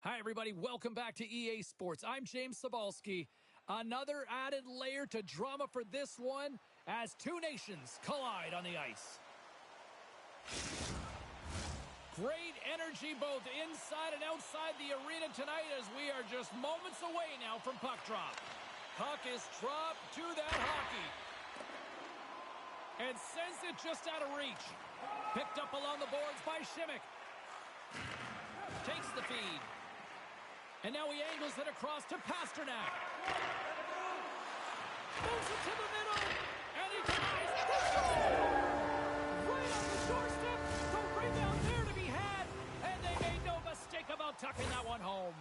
Hi, everybody. Welcome back to EA Sports. I'm James Cebulski. Another added layer to drama for this one as two nations collide on the ice. Great energy both inside and outside the arena tonight as we are just moments away now from puck drop. Puck is dropped to that hockey and sends it just out of reach. Picked up along the boards by Schimmick. Takes the feed. And now he angles it across to Pasternak. Moves it to the middle. And he tries the goal! Right on the doorstep. The rebound there to be had. And they made no mistake about tucking that one home.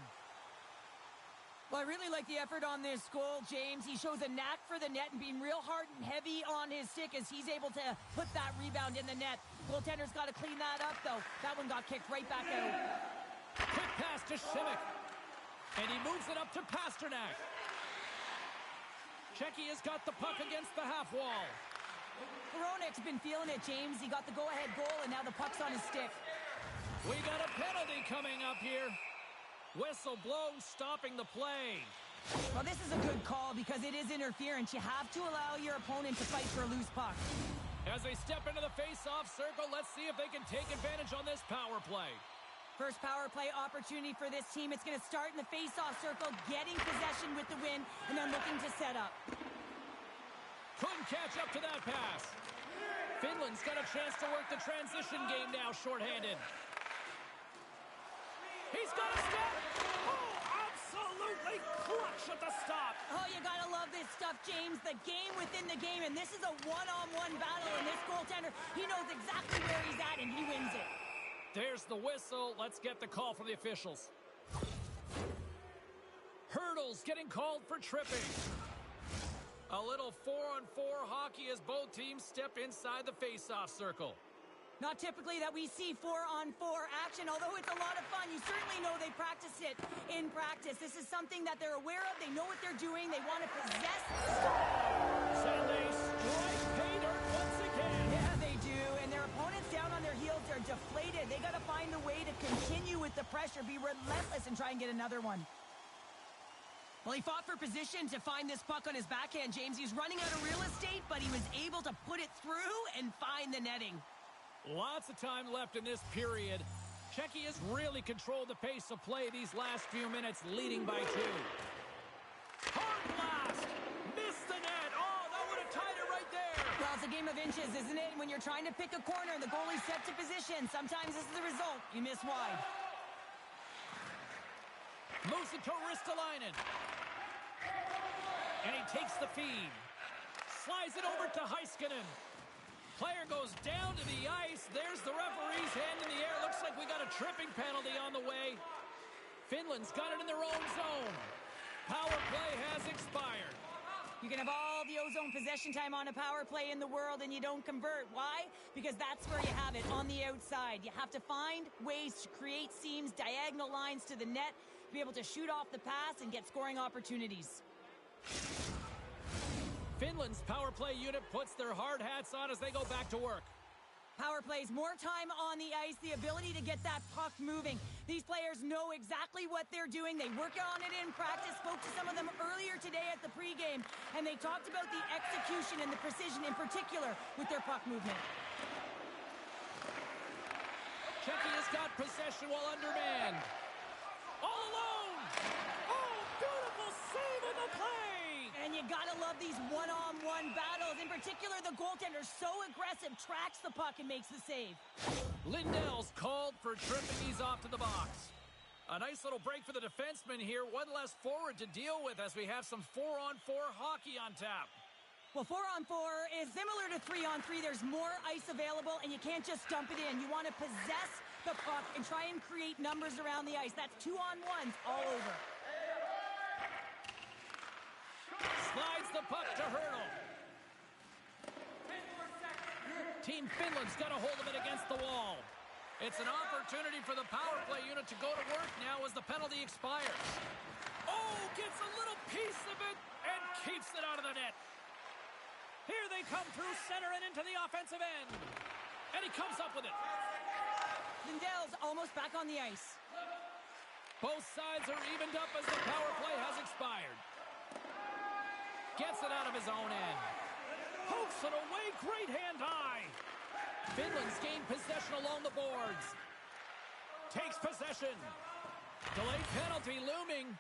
Well, I really like the effort on this goal, James. He shows a knack for the net and being real hard and heavy on his stick as he's able to put that rebound in the net. Goaltender's got to clean that up, though. That one got kicked right back out. Quick pass to Schimmick. And he moves it up to Pasternak. Checky has got the puck against the half wall. Hronek's been feeling it, James. He got the go-ahead goal, and now the puck's on his stick. We got a penalty coming up here. Whistle blown, stopping the play. Well, this is a good call because it is interference. You have to allow your opponent to fight for a loose puck. As they step into the face-off circle, let's see if they can take advantage on this power play. First power play opportunity for this team. It's going to start in the face-off circle, getting possession with the win, and then looking to set up. Couldn't catch up to that pass. Finland's got a chance to work the transition game now, shorthanded. He's got a step. Oh, absolutely clutch at the stop. Oh, you got to love this stuff, James. The game within the game, and this is a one-on-one battle, and this goaltender, he knows exactly where he's at, and he wins it. There's the whistle. Let's get the call from the officials. Hurdles getting called for tripping. A little 4-on-4 hockey as both teams step inside the face-off circle. Not typically that we see 4-on-4 action, although it's a lot of fun. You certainly know they practice it in practice. This is something that they're aware of. They know what they're doing. They want to possess. And they strike pay dirt once again. Yeah, they do. And their opponents down on their heels are deflated. They got to find a way to continue with the pressure, be relentless, and try and get another one. Well, he fought for position to find this puck on his backhand, James. He was running out of real estate, but he was able to put it through and find the netting. Lots of time left in this period. Checky has really controlled the pace of play these last few minutes, leading by 2. Hard blast! Missed the net! Oh, that would have tied it right there! Well, it's a game of inches, isn't it? When you're trying to pick a corner and the goalie's set to position, sometimes this is the result. You miss wide. Moves it to Ristolainen. And he takes the feed. Slides it over to Heiskanen. Player goes down to the ice. There's the referee's hand in the air. Looks like we got a tripping penalty on the way. Finland's got it in their own zone. Power play has expired. You can have all the ozone possession time on a power play in the world and you don't convert. Why? Because that's where you have it, on the outside. You have to find ways to create seams, diagonal lines to the net, be able to shoot off the pass and get scoring opportunities. Finland's power play unit puts their hard hats on as they go back to work. Power plays, more time on the ice, the ability to get that puck moving. These players know exactly what they're doing. They work on it in practice. Spoke to some of them earlier today at the pregame, and they talked about the execution and the precision in particular with their puck movement. Checky has got possession while undermanned. All alone! Oh, beautiful save in the play! And you gotta love these one-on-one battles. In particular, the goaltender, so aggressive, tracks the puck and makes the save. Lindell's called for tripping. He's off to the box. A nice little break for the defenseman here. One less forward to deal with as we have some 4-on-4 hockey on tap. Well, 4-on-4 is similar to 3-on-3. There's more ice available, and you can't just dump it in. You want to possess the puck and try and create numbers around the ice. That's 2-on-1s all over. Slides the puck to Hurdle. Team Finland's got a hold of it against the wall. It's an opportunity for the power play unit to go to work now as the penalty expires. Oh, gets a little piece of it and keeps it out of the net. Here they come through center and into the offensive end. And he comes up with it. Lindell's almost back on the ice. Both sides are evened up as the power play has expired. Gets it out of his own end. Pokes it away, great hand high. Finland's gained possession along the boards. Takes possession. Delayed penalty looming.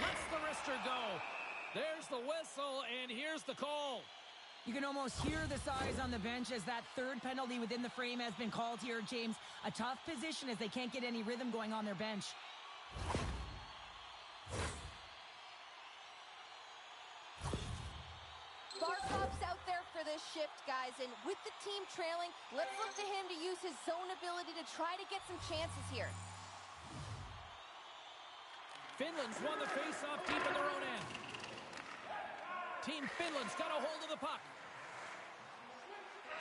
Lets the wrister go. There's the whistle, and here's the call. You can almost hear the sighs on the bench as that third penalty within the frame has been called here, James. A tough position as they can't get any rhythm going on their bench. Barkov's out there for this shift, guys, and with the team trailing, let's look to him to use his zone ability to try to get some chances here. Finland's won the face-off deep in their own end. Team Finland's got a hold of the puck.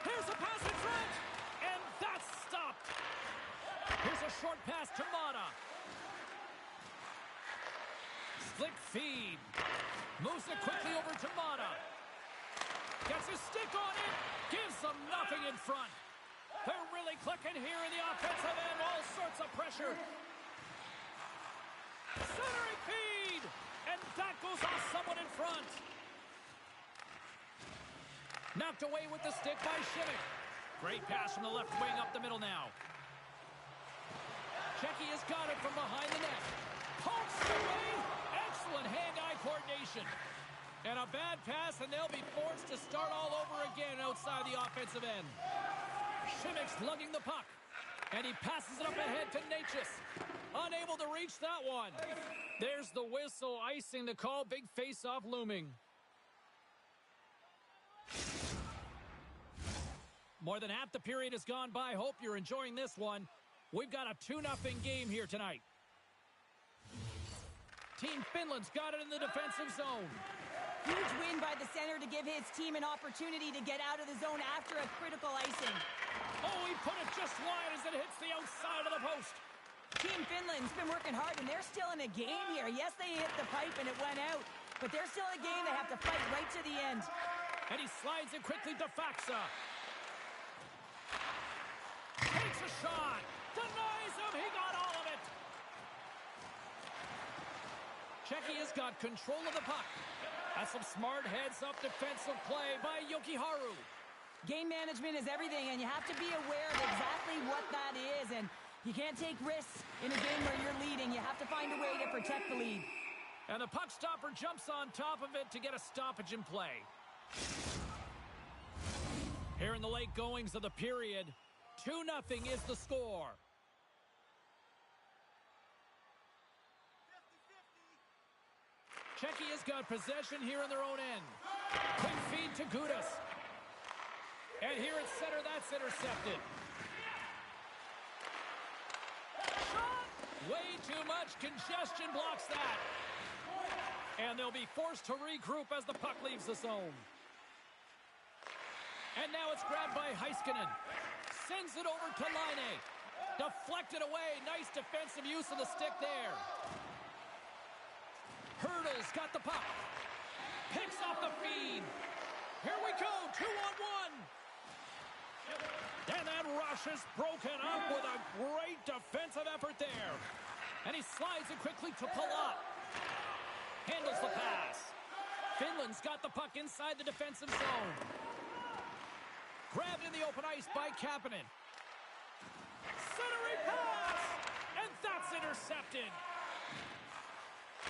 Here's a pass in front, and that's stopped. Here's a short pass to Mata. Slick feed. Moves it quickly over to Mata. Gets his stick on it. Gives them nothing in front. They're really clicking here in the offensive end. All sorts of pressure. Centering feed. And that goes off someone in front. Knocked away with the stick by Shimmick. Great pass from the left wing up the middle now. Checky has got it from behind the net. Pokes away. Excellent hand-eye coordination. And a bad pass, and they'll be forced to start all over again outside the offensive end. Shimmick's lugging the puck. And he passes it up ahead to Natchez. Unable to reach that one. There's the whistle, icing the call. Big face-off looming. More than half the period has gone by. Hope you're enjoying this one. We've got a 2-0 game here tonight. Team Finland's got it in the defensive zone. Huge win by the center to give his team an opportunity to get out of the zone after a critical icing. Oh, he put it just wide as it hits the outside of the post. Team Finland's been working hard, and they're still in a game here. Yes, they hit the pipe and it went out, but they're still in a game. They have to fight right to the end. And he slides it quickly to Faxa. Takes a shot. Denies him. He got all of it. Checky has got control of the puck. That's some smart heads-up defensive play by Jokiharju. Game management is everything, and you have to be aware of exactly what that is. And you can't take risks in a game where you're leading. You have to find a way to protect the lead. And the puck stopper jumps on top of it to get a stoppage in play. Here in the late goings of the period, 2-0 is the score. Checky has got possession here in their own end. Quick feed to Gudas. And here at center, that's intercepted. Shot! Way too much congestion blocks that. And they'll be forced to regroup as the puck leaves the zone. And now it's grabbed by Heiskanen. Sends it over to Laine. Deflected away. Nice defensive use of the stick there. Hurdle's got the puck. Picks off the feed. Here we go. 2-on-1. And that rush is broken up with a great defensive effort there. And he slides it quickly to Palat. Handles the pass. Finland's got the puck inside the defensive zone. Grabbed in the open ice by Kapanen. Centering pass! And that's intercepted.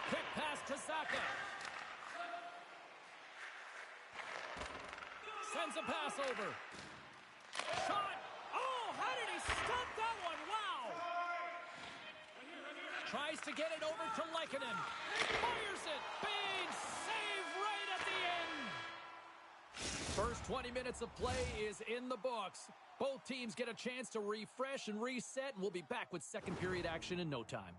Quick pass to Zacha. Sends a pass over. Shot! Oh, how did he stop that one? Wow! Tries to get it over to Lehkonen. Fires it! Big save right at the end! First 20 minutes of play is in the books. Both teams get a chance to refresh and reset, and we'll be back with second period action in no time.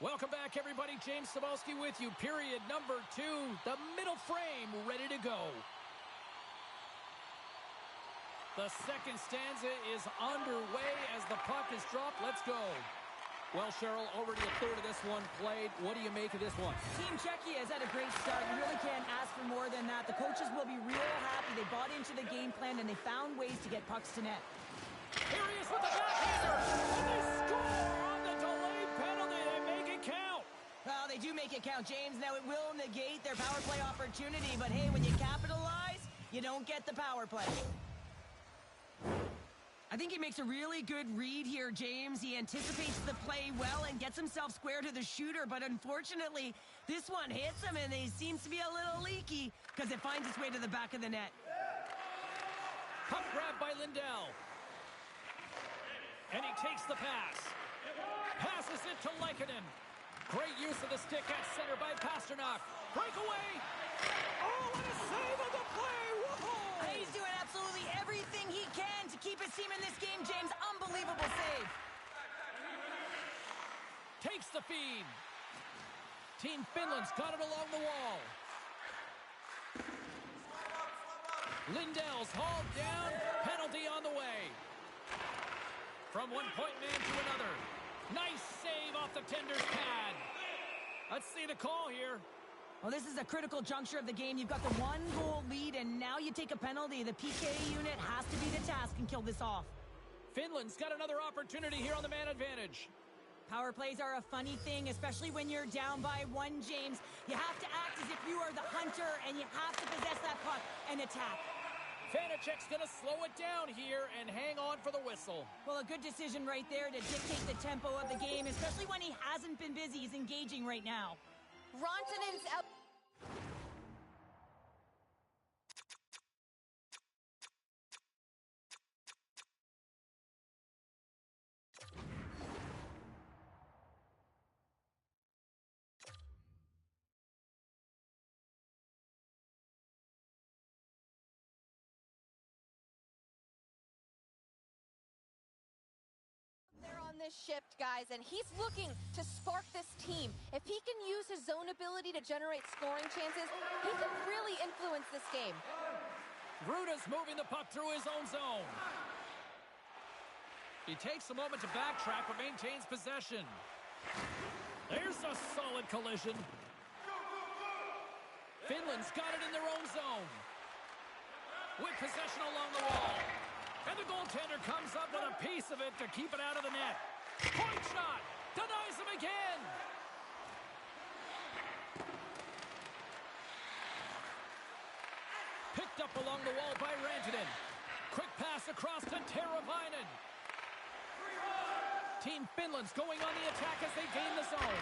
Welcome back, everybody. James Cebulski with you. Period number 2. The middle frame ready to go. The second stanza is underway as the puck is dropped. Let's go. Well, Cheryl, already a third of this one played. What do you make of this one? Team Czechia has had a great start. You really can't ask for more than that. The coaches will be real happy. They bought into the game plan, and they found ways to get pucks to net. Here he is with the backhander, and they score on the delayed penalty. They make it count. Well, they do make it count, James. Now, it will negate their power play opportunity, but hey, when you capitalize, you don't get the power play. I think he makes a really good read here, James. He anticipates the play well and gets himself square to the shooter, but unfortunately, this one hits him, and he seems to be a little leaky because it finds its way to the back of the net. Puck grab by Lindell. And he takes the pass. Passes it to Lehkonen. Great use of the stick at center by Pasternak. Breakaway. Oh, what a save on the play. Whoa! He's doing absolutely everything he can to keep his team in this game, James. Unbelievable save. Takes the feed. Team Finland's got it along the wall. Lindell's hauled down. Penalty on the way. From one point man to another. Nice save off the tender's pad. Let's see the call here. Well, this is a critical juncture of the game. You've got the 1-goal lead, and now you take a penalty. The PK unit has to be the task and kill this off. Finland's got another opportunity here on the man advantage. Power plays are a funny thing, especially when you're down by 1, James. You have to act as if you are the hunter, and you have to possess that puck and attack. Vanacek's going to slow it down here and hang on for the whistle. Well, a good decision right there to dictate the tempo of the game, especially when he hasn't been busy. He's engaging right now. Rantanen's out. This shift, guys, and he's looking to spark this team. If he can use his zone ability to generate scoring chances, he can really influence this game. Ruda's moving the puck through his own zone. He takes a moment to backtrack but maintains possession. There's a solid collision. Finland's got it in their own zone. With possession along the wall. And the goaltender comes up with a piece of it to keep it out of the net. Point shot! Denies him again! Picked up along the wall by Rantanen. Quick pass across to Teravainen. Team Finland's going on the attack as they gain the zone.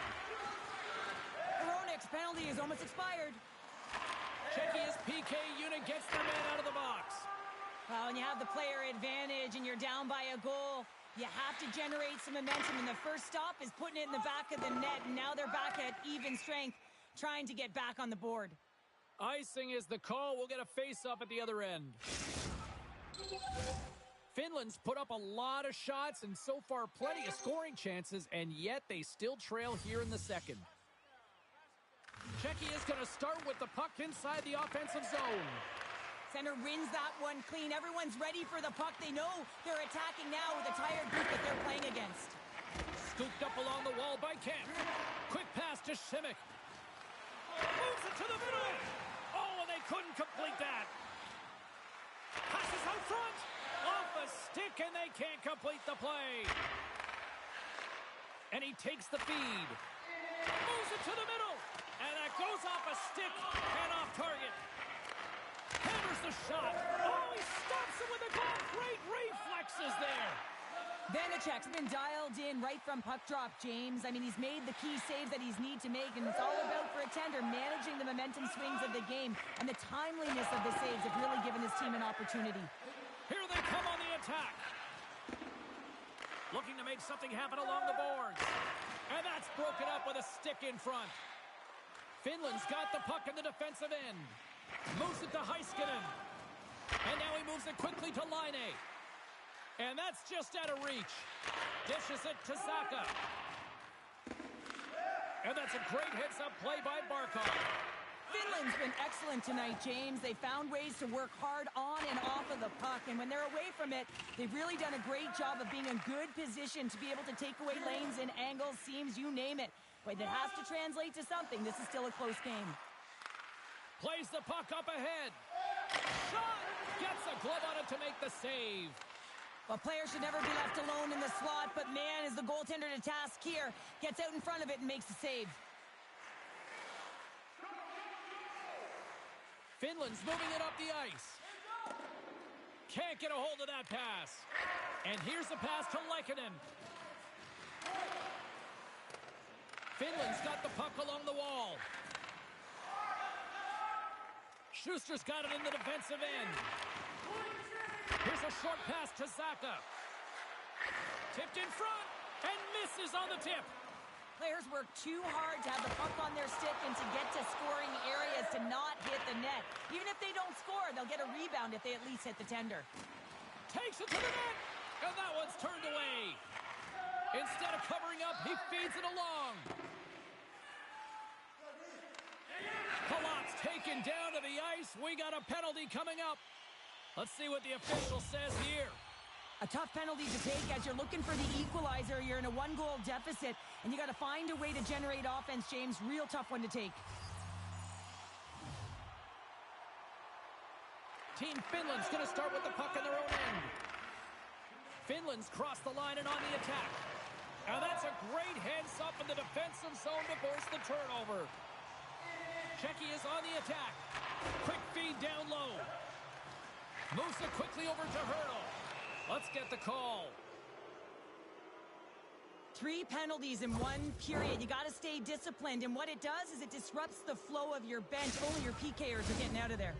Hronek's penalty is almost expired. Czechia's PK unit gets the man out of the box. Well, when you have the player advantage and you're down by a goal, you have to generate some momentum, and the first stop is putting it in the back of the net, and now they're back at even strength, trying to get back on the board. Icing is the call. We'll get a face-up at the other end. Finland's put up a lot of shots and so far plenty of scoring chances, and yet they still trail here in the second. Czechia's going to start with the puck inside the offensive zone. Center wins that one clean. Everyone's ready for the puck. They know they're attacking now with a tired group that they're playing against. Scooped up along the wall by Kemp. Quick pass to Simic. Moves it to the middle. Oh, and they couldn't complete that. Passes out front. Off a stick, and they can't complete the play. And he takes the feed. Moves it to the middle. And that goes off a stick and off target. Hammers the shot. Oh, he stops it with a goal. Great reflexes there. Vanacek's been dialed in right from puck drop, James. I mean, he's made the key saves that he's need to make, and it's all about, for a tender, managing the momentum swings of the game, and the timeliness of the saves have really given his team an opportunity. Here they come on the attack. Looking to make something happen along the boards. And that's broken up with a stick in front. Finland's got the puck in the defensive end. Moves it to Heiskanen. And now he moves it quickly to Laine. And that's just out of reach. Dishes it to Zaka. And that's a great heads-up play by Barkov. Finland's been excellent tonight, James. They found ways to work hard on and off of the puck, and when they're away from it, they've really done a great job of being in good position to be able to take away lanes and angles, seams, you name it. But it has to translate to something. This is still a close game. Plays the puck up ahead. Shot! Gets a glove on it to make the save. Well, players should never be left alone in the slot, but man, is the goaltender to task here. Gets out in front of it and makes the save. Finland's moving it up the ice. Can't get a hold of that pass. And here's the pass to Lehkonen. Finland's got the puck along the wall. Schuster's got it in the defensive end. Here's a short pass to Zaka. Tipped in front and misses on the tip. Players work too hard to have the puck on their stick and to get to scoring areas to not hit the net. Even if they don't score, they'll get a rebound if they at least hit the tender. Takes it to the net, and that one's turned away. Instead of covering up, he feeds it along. Palat's taken down to the ice. We got a penalty coming up. Let's see what the official says here. A tough penalty to take as you're looking for the equalizer. You're in a one-goal deficit, and you got to find a way to generate offense, James. Real tough one to take. Team Finland's going to start with the puck in their own end. Finland's crossed the line and on the attack. Now that's a great heads up in the defensive zone to force the turnover. Checky is on the attack. Quick feed down low. Moves it quickly over to Hurdle. Let's get the call. 3 penalties in 1 period. You got to stay disciplined, and what it does is it disrupts the flow of your bench. Only your PKers are getting out of there.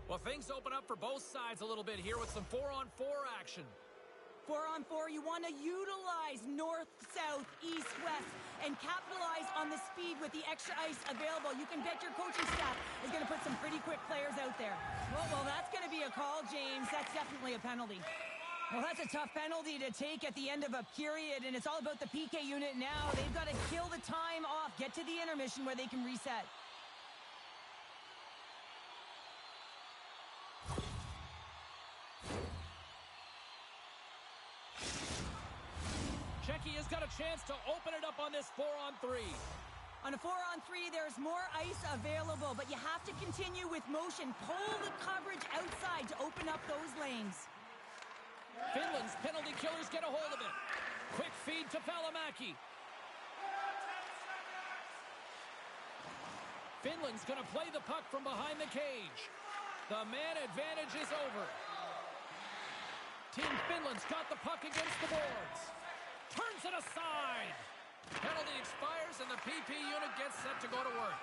Well, things open up for both sides a little bit here with some 4-on-4 action. 4-on-4, you want to utilize north, south, east, west, and capitalize on the speed with the extra ice available. You can bet your coaching staff is going to put some pretty quick players out there. Well, that's going to be a call, James. That's definitely a penalty. Well, that's a tough penalty to take at the end of a period, and it's all about the PK unit now. They've got to kill the time off, get to the intermission where they can reset. Checky has got a chance to open it up on this 4-on-3. On a 4-on-3, there's more ice available, but you have to continue with motion. Pull the coverage outside to open up those lanes. Finland's penalty killers get a hold of it. Quick feed to Valimaki. Finland's going to play the puck from behind the cage. The man advantage is over. Team Finland's got the puck against the boards. Turns it aside. Penalty expires and the PP unit gets set to go to work.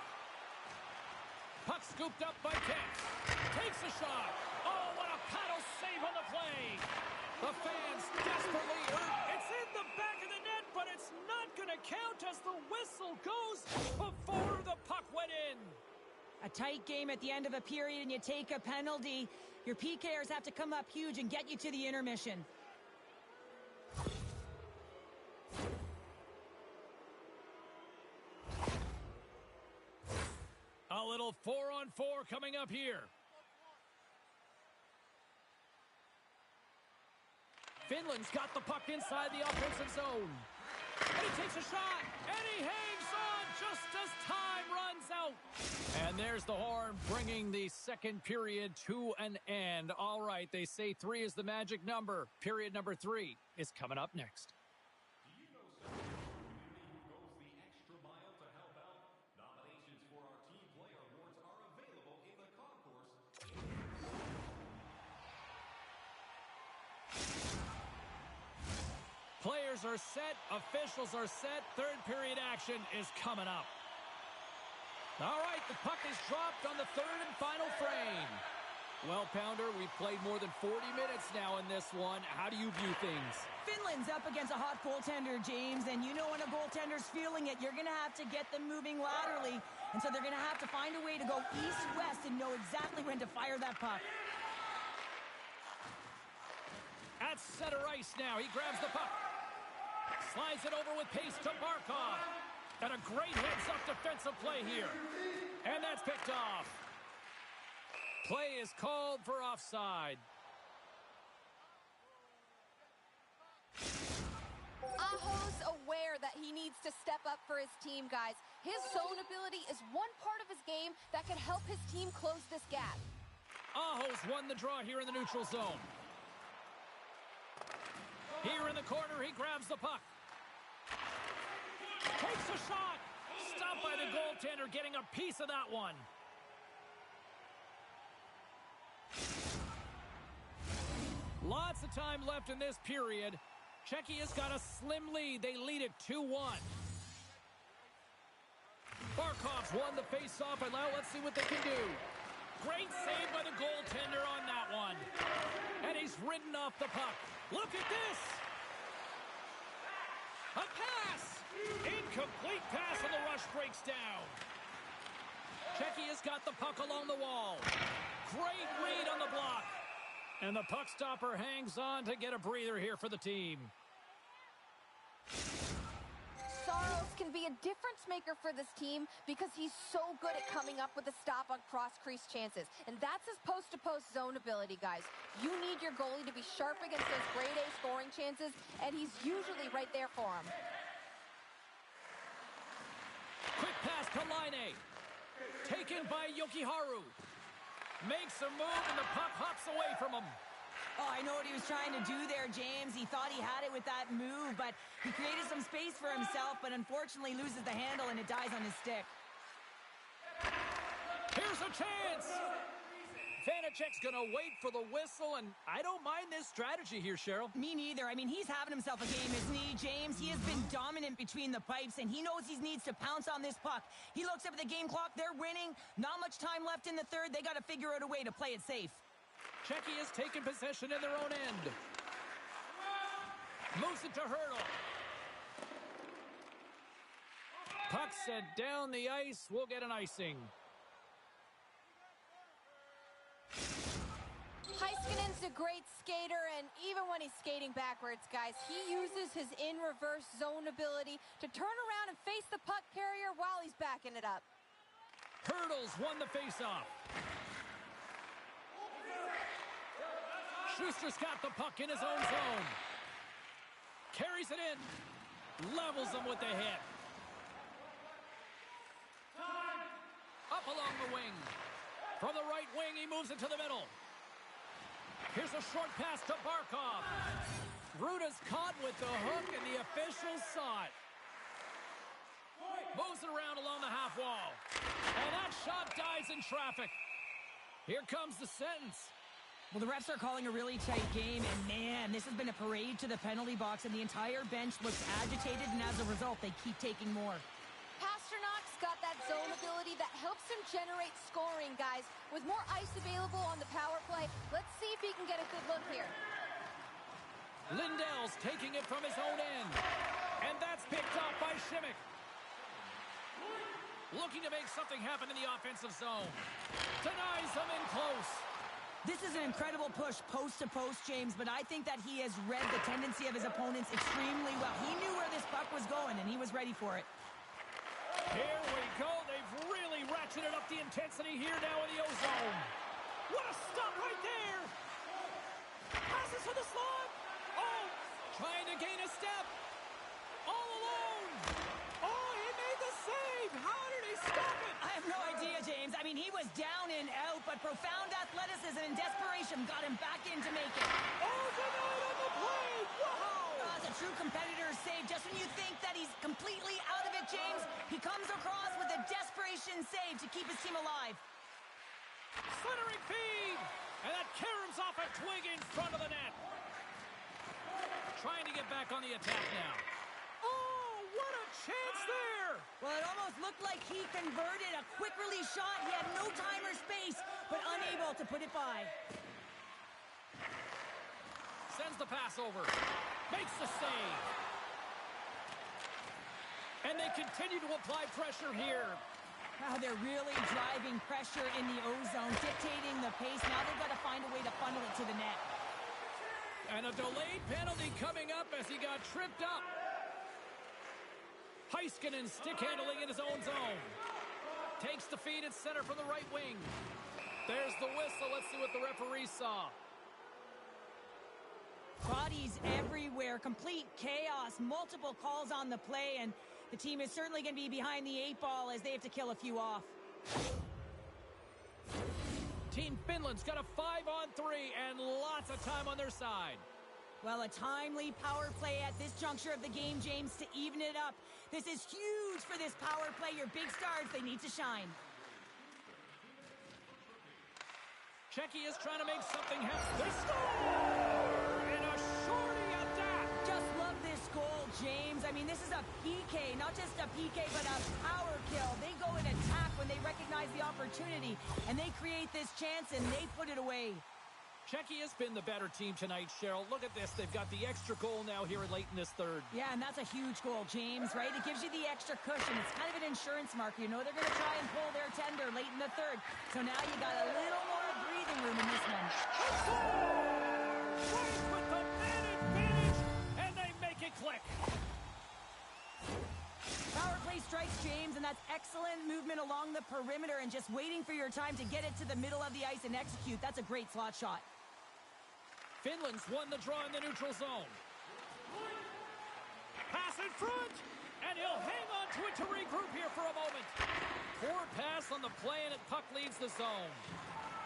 Puck scooped up by Kent. Takes a shot. Oh, what a paddle save on the play. The fans desperately hurt. It's in the back of the net, but it's not going to count as the whistle goes before the puck went in. A tight game at the end of a period and you take a penalty. Your PKers have to come up huge and get you to the intermission. A little 4-on-4 coming up here. Finland's got the puck inside the offensive zone. And he takes a shot, and he hangs on just as time runs out. And there's the horn bringing the second period to an end. All right, they say 3 is the magic number. Period number 3 is coming up next. Players are set, officials are set, third period action is coming up. All right, the puck is dropped on the third and final frame. Well, Pounder, we've played more than 40 minutes now in this one. How do you view things? Finland's up against a hot goaltender, James, and you know when a goaltender's feeling it, you're going to have to get them moving laterally, and so they're going to have to find a way to go east-west and know exactly when to fire that puck. At center ice now, he grabs the puck. Slides it over with pace to Barkov. And a great heads-up defensive play here. And that's picked off. Play is called for offside. Aho's aware that he needs to step up for his team, guys. His zone ability is one part of his game that could help his team close this gap. Aho's won the draw here in the neutral zone. Here in the corner, he grabs the puck. Takes a shot. Stopped by the goaltender, getting a piece of that one. Lots of time left in this period. Czechia's got a slim lead. They lead it 2-1. Barkov's won the face-off, and now let's see what they can do. Great save by the goaltender on that one. And he's ridden off the puck. Look at this. A pass. Incomplete pass, and the rush breaks down. Czechia's got the puck along the wall. Great read on the block. And the puck stopper hangs on to get a breather here for the team. Saros can be a difference maker for this team because he's so good at coming up with a stop on cross-crease chances. And that's his post-to-post zone ability, guys. You need your goalie to be sharp against those grade A scoring chances, and he's usually right there for him. Quick pass to Laine. Taken by Jokiharju. Makes a move, and the puck hops away from him. Oh, I know what he was trying to do there, James. He thought he had it with that move, but he created some space for himself, but unfortunately loses the handle, and it dies on his stick. Here's a chance. Vanacek's going to wait for the whistle, and I don't mind this strategy here, Cheryl. Me neither. I mean, he's having himself a game, isn't he, James? He has been dominant between the pipes, and he knows he needs to pounce on this puck. He looks up at the game clock. They're winning. Not much time left in the third. They got to figure out a way to play it safe. Czechia has taken possession in their own end. Moves it to Hurdle. Puck sent down the ice. We'll get an icing. Heiskanen's a great skater, and even when he's skating backwards, guys, he uses his in-reverse zone ability to turn around and face the puck carrier while he's backing it up. Hurdles won the faceoff. Schuster's got the puck in his own zone. Carries it in. Levels him with the hit. Up along the wing. From the right wing, he moves it to the middle. Here's a short pass to Barkov. Ruda's caught with the hook, and the officials saw it. Moves it around along the half wall. And that shot dies in traffic. Here comes the sentence. Well, the refs are calling a really tight game, and man, this has been a parade to the penalty box, and the entire bench looks agitated, and as a result, they keep taking more. Pasternak's got that zone ability that helps him generate scoring, guys. With more ice available on the power play, let's see if he can get a good look here. Lindell's taking it from his own end. And that's picked off by Schimmick. Looking to make something happen in the offensive zone. Denies him in close. This is an incredible push post to post, James, but I think that he has read the tendency of his opponents extremely well. He knew where this puck was going, and he was ready for it. Here we go. They've really ratcheted up the intensity here now in the O-zone. What a stop right there. Passes to the slot. Oh, trying to gain a step. All alone. Oh, he made the save. How did he stop it? I have no idea, James. I mean, he was down and out, but profound athleticism and desperation got him back in to make it. Oh, denied on the play. Wow. It's a true competitor's save. Just when you think that he's completely out of it, James, he comes across with a desperation save to keep his team alive. Slithering feed. And that caroms off a twig in front of the net. Trying to get back on the attack now. Oh, what a chance there. Well, it almost looked like he converted a quick release shot. He had no time or space, but unable to put it by. Sends the pass over. Makes the save. And they continue to apply pressure here. Wow, they're really driving pressure in the O-zone, dictating the pace. Now they've got to find a way to funnel it to the net. And a delayed penalty coming up as he got tripped up. Heiskanen stick handling in his own zone. Takes the feed at center from the right wing. There's the whistle. Let's see what the referee saw. Bodies everywhere, complete chaos, multiple calls on the play, and the team is certainly going to be behind the 8 ball as they have to kill a few off. Team Finland's got a 5-on-3 and lots of time on their side. Well, a timely power play at this juncture of the game, James, to even it up. This is huge for this power play. Your big stars, they need to shine. Czechia is trying to make something happen. They score! And a shorty at that! Just love this goal, James. I mean, this is a PK, not just a PK, but a power kill. They go in attack when they recognize the opportunity, and they create this chance, and they put it away. Czechia's been the better team tonight, Cheryl. Look at this. They've got the extra goal now here late in this third. Yeah, and that's a huge goal, James, right? It gives you the extra cushion. It's kind of an insurance marker. You know they're going to try and pull their tender late in the third. So now you got a little more breathing room in this one. Right with the man advantage, and they make it click. Power play strikes, James, and that's excellent movement along the perimeter and just waiting for your time to get it to the middle of the ice and execute. That's a great slot shot. Finland's won the draw in the neutral zone. Pass in front, and he'll hang on to it to regroup here for a moment. Poor pass on the play, and the puck leaves the zone.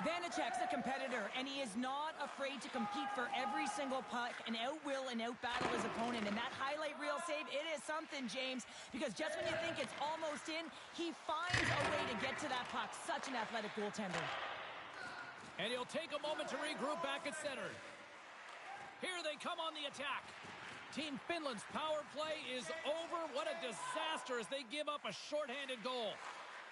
Vanacek's a competitor, and he is not afraid to compete for every single puck and outwill and outbattle his opponent. And that highlight reel save, it is something, James, because just when you think it's almost in, he finds a way to get to that puck. Such an athletic goaltender. And he'll take a moment to regroup back at center. Here they come on the attack. Team Finland's power play is over. What a disaster as they give up a shorthanded goal.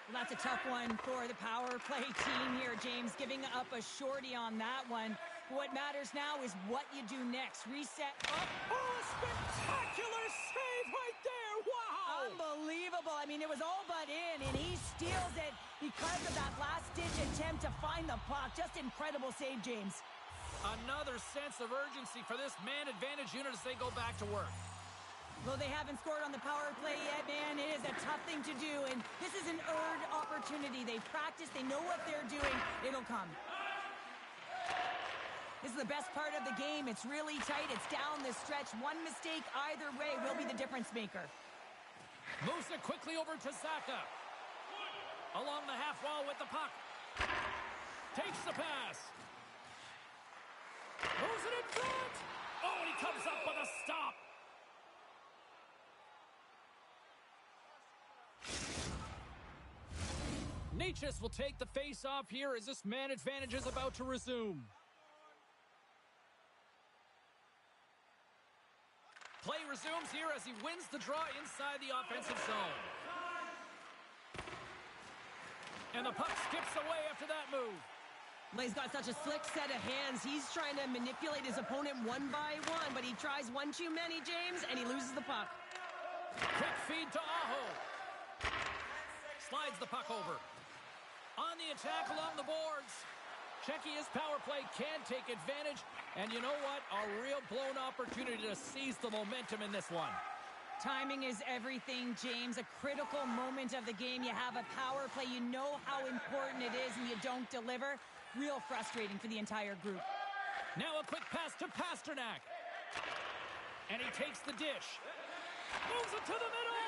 Well, that's a tough one for the power play team here, James, giving up a shorty on that one. What matters now is what you do next. Reset up. Oh, a spectacular save right there. Wow. Unbelievable. I mean, it was all but in, and he steals it because of that last-ditch attempt to find the puck. Just incredible save, James. Another sense of urgency for this man advantage unit as they go back to work. Well, they haven't scored on the power play yet, man. It is a tough thing to do, and this is an earned opportunity. They practice. They know what they're doing. It'll come. This is the best part of the game. It's really tight. It's down the stretch. One mistake either way will be the difference maker. Moves it quickly over to Zaka. Along the half wall with the puck. Takes the pass. Moves it in front. Oh, and he comes up with a stop. Nietzsche will take the face-off here as this man advantage is about to resume. Play resumes here as he wins the draw inside the offensive zone. And the puck skips away after that move. He's got such a slick set of hands. He's trying to manipulate his opponent one by one, but he tries one too many, James, and he loses the puck. Quick feed to Aho. Slides the puck over. On the attack along the boards. Czechia's power play can take advantage. And you know what? A real blown opportunity to seize the momentum in this one. Timing is everything, James. A critical moment of the game. You have a power play. You know how important it is, and you don't deliver. Real frustrating for the entire group. Now a quick pass to Pasternak. And he takes the dish. Moves it to the middle.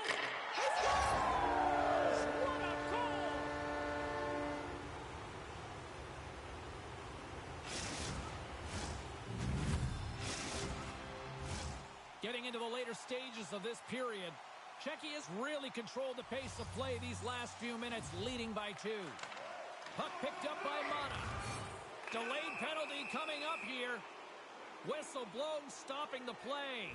He scores! What a goal! Getting into the later stages of this period, Czechia's really controlled the pace of play these last few minutes, leading by 2. Puck picked up by Mana. Delayed penalty coming up here. Whistle blown, stopping the play.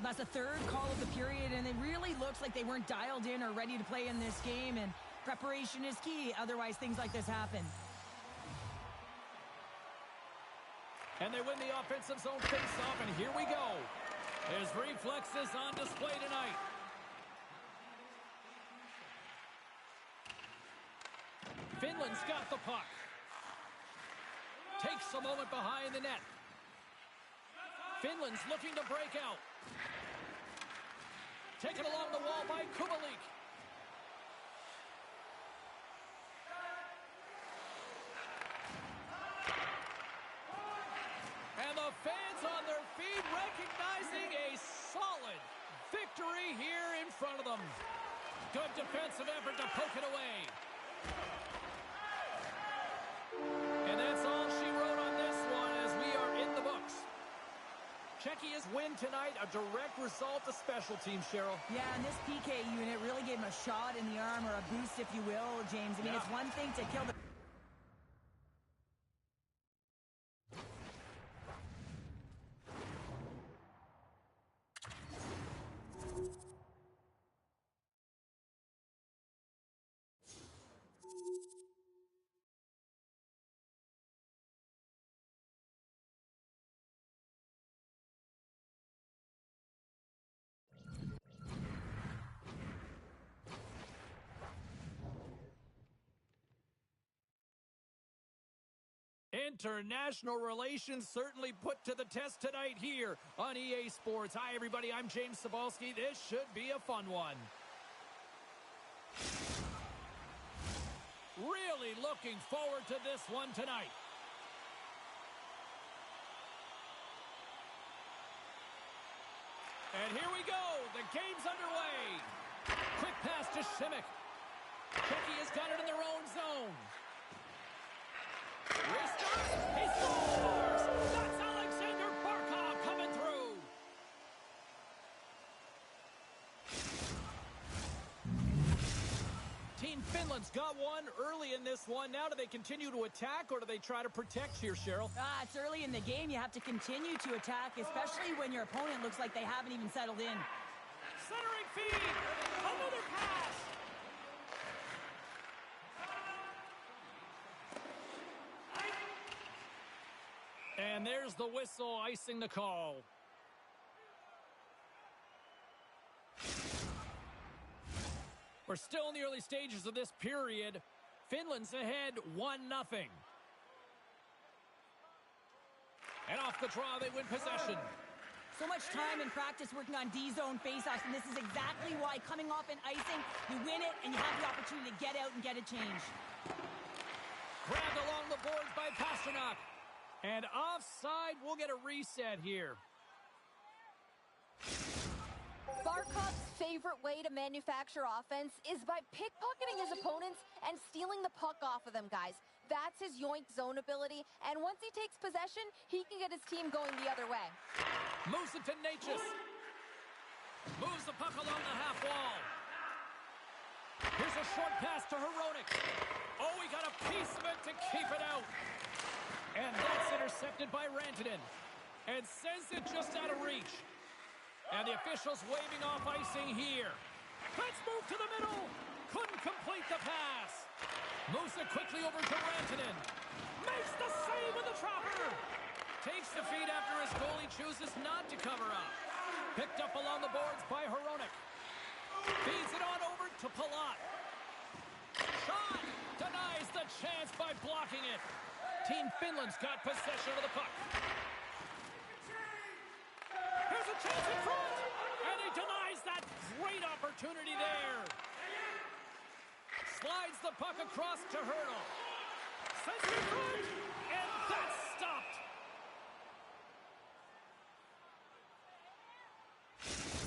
That's the third call of the period, and it really looks like they weren't dialed in or ready to play in this game, and preparation is key. Otherwise, things like this happen. And they win the offensive zone face-off, and here we go. His reflexes on display tonight. Finland's got the puck. Takes a moment behind the net. Finland's looking to break out. Taken along the wall by Kubalik. And the fans on their feet recognizing a solid victory here in front of them. Good defensive effort to poke it away. And that's all she wrote on this one as we are in the books. Czechia's win tonight, a direct result of special teams, Cheryl. Yeah, and this PK unit really gave him a shot in the arm, or a boost, if you will, James. I mean, it's one thing to kill the... International relations certainly put to the test tonight here on EA Sports. Hi, everybody. I'm James Cebulski. This should be a fun one. Really looking forward to this one tonight. And here we go. The game's underway. Quick pass to Simic. Czechia's got it in their own zone. Restarts. He scores! That's Alexander Barkov coming through. Team Finland's got one early in this one. Now do they continue to attack or do they try to protect here, Cheryl? It's early in the game. You have to continue to attack, especially when your opponent looks like they haven't even settled in. Centering feed. Another pass. And there's the whistle icing the call. We're still in the early stages of this period. Finland's ahead 1-0. And off the draw, they win possession. So much time in practice working on D-zone faceoffs, and this is exactly why coming off an icing, you win it, and you have the opportunity to get out and get a change. Grabbed along the boards by Pasternak. And offside, we'll get a reset here. Barkov's favorite way to manufacture offense is by pickpocketing his opponents and stealing the puck off of them, guys. That's his yoink zone ability, and once he takes possession, he can get his team going the other way. Moves it to Natchez. Moves the puck along the half wall. Here's a short pass to Hronek. Oh, he got a piece of it to keep it out. And that's intercepted by Rantanen. And sends it just out of reach. And the officials waving off icing here. Let's move to the middle. Couldn't complete the pass. Moves it quickly over to Rantanen. Makes the save with the trapper. Takes the feed after his goalie chooses not to cover up. Picked up along the boards by Hronek. Feeds it on over to Palat. Shot. Denies the chance by blocking it. Team Finland's got possession of the puck. Here's a chance in front. And he denies that great opportunity there. Slides the puck across to Hurdle. Sends it in front. And that's stopped.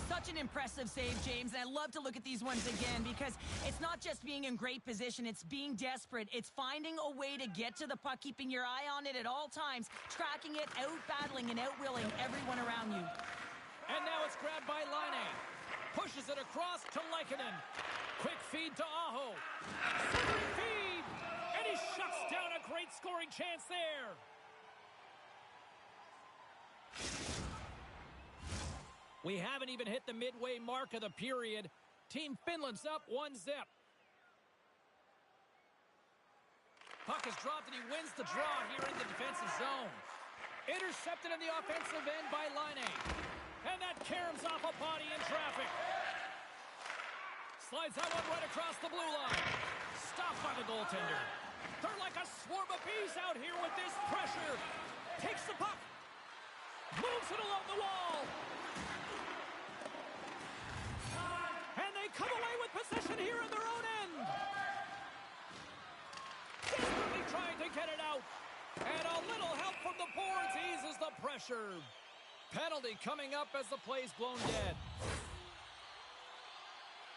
Such an impressive save, James, and I love to look at these ones again because it's not just being in great position, it's being desperate. It's finding a way to get to the puck, keeping your eye on it at all times, tracking it, out-battling and out-willing everyone around you. And now it's grabbed by Laine. Pushes it across to Lehkonen. Quick feed to Aho. Centering feed! And he shuts down a great scoring chance there. We haven't even hit the midway mark of the period. Team Finland's up 1-0. Puck is dropped and he wins the draw here in the defensive zone. Intercepted in the offensive end by Laine. And that caroms off a body in traffic. Slides that one right across the blue line. Stopped by the goaltender. They're like a swarm of bees out here with this pressure. Takes the puck. Moves it along the wall. They come away with possession here in their own end. Desperately trying to get it out. And a little help from the boards eases the pressure. Penalty coming up as the play's blown dead.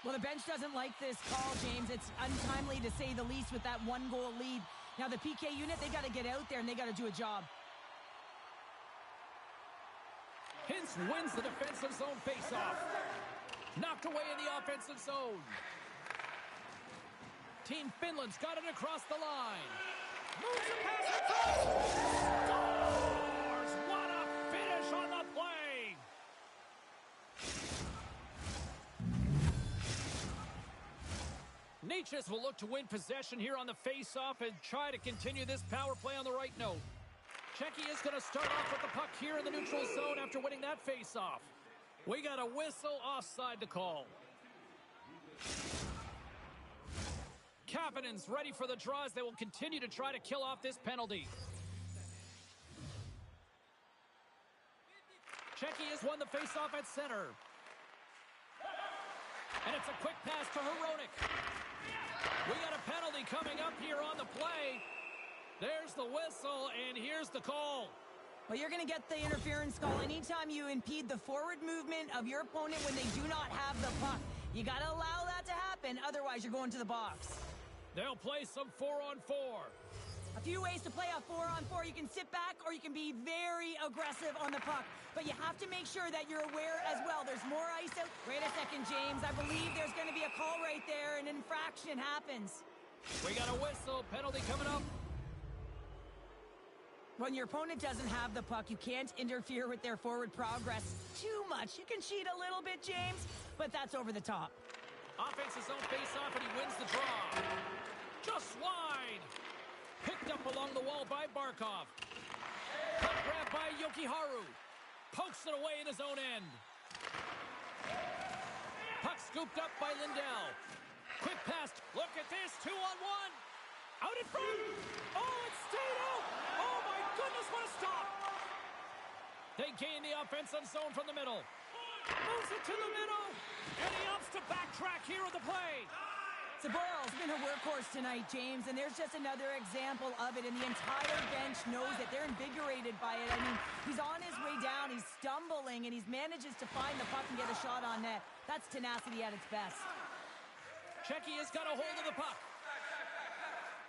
Well, the bench doesn't like this call, James. It's untimely to say the least with that one-goal lead. Now, the PK unit, they got to get out there and they got to do a job. Hintz wins the defensive zone faceoff. Knocked away in the offensive zone. Team Finland's got it across the line. Moves the pass across. Scores! What a finish on the play! Natchez will look to win possession here on the face-off and try to continue this power play on the right note. Czechia is going to start off with the puck here in the neutral zone after winning that face-off. We got a whistle offside to call. Kapanen's ready for the draw as they will continue to try to kill off this penalty. Czechia has won the face-off at center. And it's a quick pass to Hronek. We got a penalty coming up here on the play. There's the whistle, and here's the call. Well, you're going to get the interference call anytime you impede the forward movement of your opponent when they do not have the puck. You got to allow that to happen, otherwise you're going to the box. They'll play some 4-on-4. A few ways to play a 4-on-4. You can sit back or you can be very aggressive on the puck. But you have to make sure that you're aware as well. There's more ice out. Wait a second, James. I believe there's going to be a call right there. An infraction happens. We got a whistle. Penalty coming up. When your opponent doesn't have the puck, you can't interfere with their forward progress too much. You can cheat a little bit, James, but that's over the top. Offense his own face-off, and he wins the draw. Just wide. Picked up along the wall by Barkov. Puck grab by Jokiharju. Pokes it away in his own end. Puck scooped up by Lindell. Quick pass. Look at this. 2-on-1. Out in front. Oh, it stayed out. Oh, my goodness, what a stop. They gain the offensive zone from the middle. Moves it to the middle. And he opts to backtrack here at the play. Saboral's been a workhorse tonight, James, and there's just another example of it, and the entire bench knows it. They're invigorated by it. I mean, he's on his way down, he's stumbling, and he manages to find the puck and get a shot on net. That's tenacity at its best. Czechia's got a hold of the puck.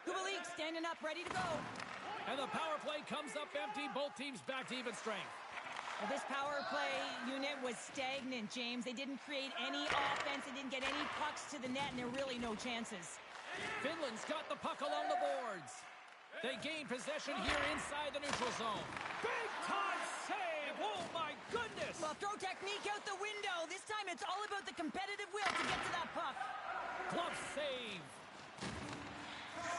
Kubalik standing up, ready to go. And the power play comes up empty. Both teams back to even strength. Well, this power play unit was stagnant, James. They didn't create any offense. They didn't get any pucks to the net, and there are really no chances. Finland's got the puck along the boards. They gain possession here inside the neutral zone. Big time save! Oh, my goodness! Well, throw technique out the window. This time it's all about the competitive will to get to that puck. Glove save.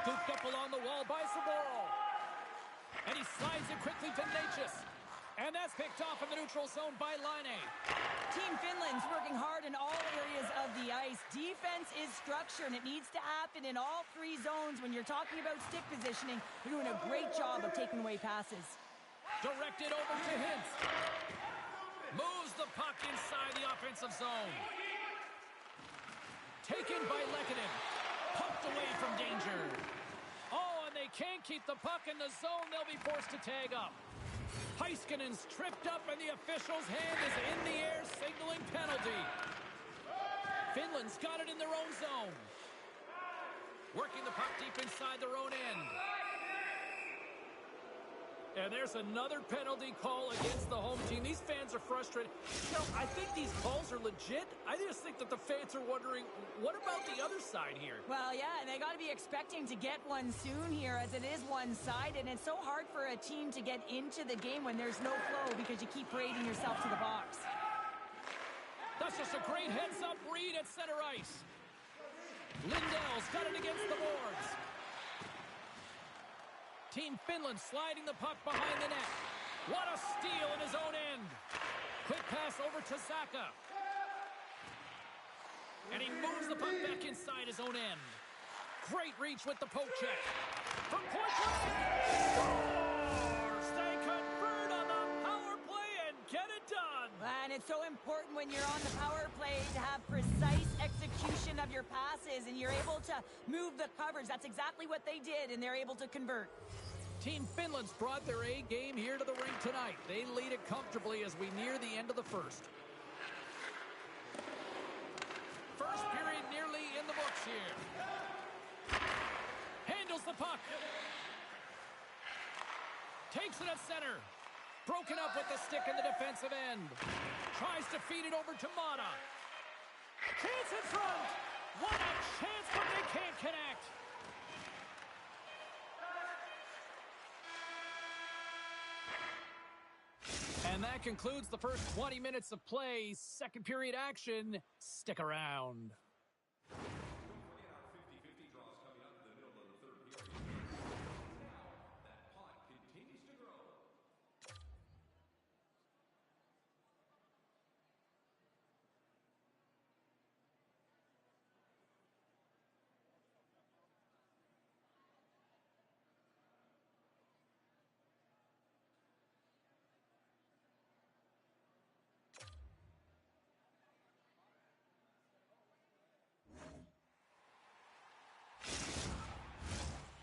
Scooped up along the wall by Saboral. And he slides it quickly to Natchez. And that's picked off in the neutral zone by Laine. Team Finland's working hard in all areas of the ice. Defense is structure, and it needs to happen in all three zones. When you're talking about stick positioning, they're doing a great job of taking away passes. Directed over to Hintz. Moves the puck inside the offensive zone. Taken by Lehkonen. Poked away from danger. Oh, and they can't keep the puck in the zone. They'll be forced to tag up. Heiskanen's tripped up, and the official's hand is in the air, signaling penalty. Finland's got it in their own zone. Working the puck deep inside their own end. And there's another penalty call against the home team. These fans are frustrated. You know, I think these calls are legit. I just think that the fans are wondering, what about the other side here? Well, yeah, and they got to be expecting to get one soon here, as it is one-sided. And it's so hard for a team to get into the game when there's no flow because you keep parading yourself to the box. That's just a great heads-up read at center ice. Lindell's got it against the boards. Team Finland sliding the puck behind the net. What a steal in his own end. Quick pass over to Zacha. And he moves the puck back inside his own end. Great reach with the poke check. From point blank. Scores! They convert on the power play and get it done. And it's so important when you're on the power play to have precise execution of your passes, and you're able to move the coverage. That's exactly what they did, and they're able to convert. Team Finland's brought their A game here to the rink tonight. They lead it comfortably as we near the end of the first. First period nearly in the books here. Handles the puck. Takes it at center. Broken up with the stick in the defensive end. Tries to feed it over to Mata. Chance in front. What a chance, but they can't connect. And that concludes the first 20 minutes of play. Second period action. Stick around.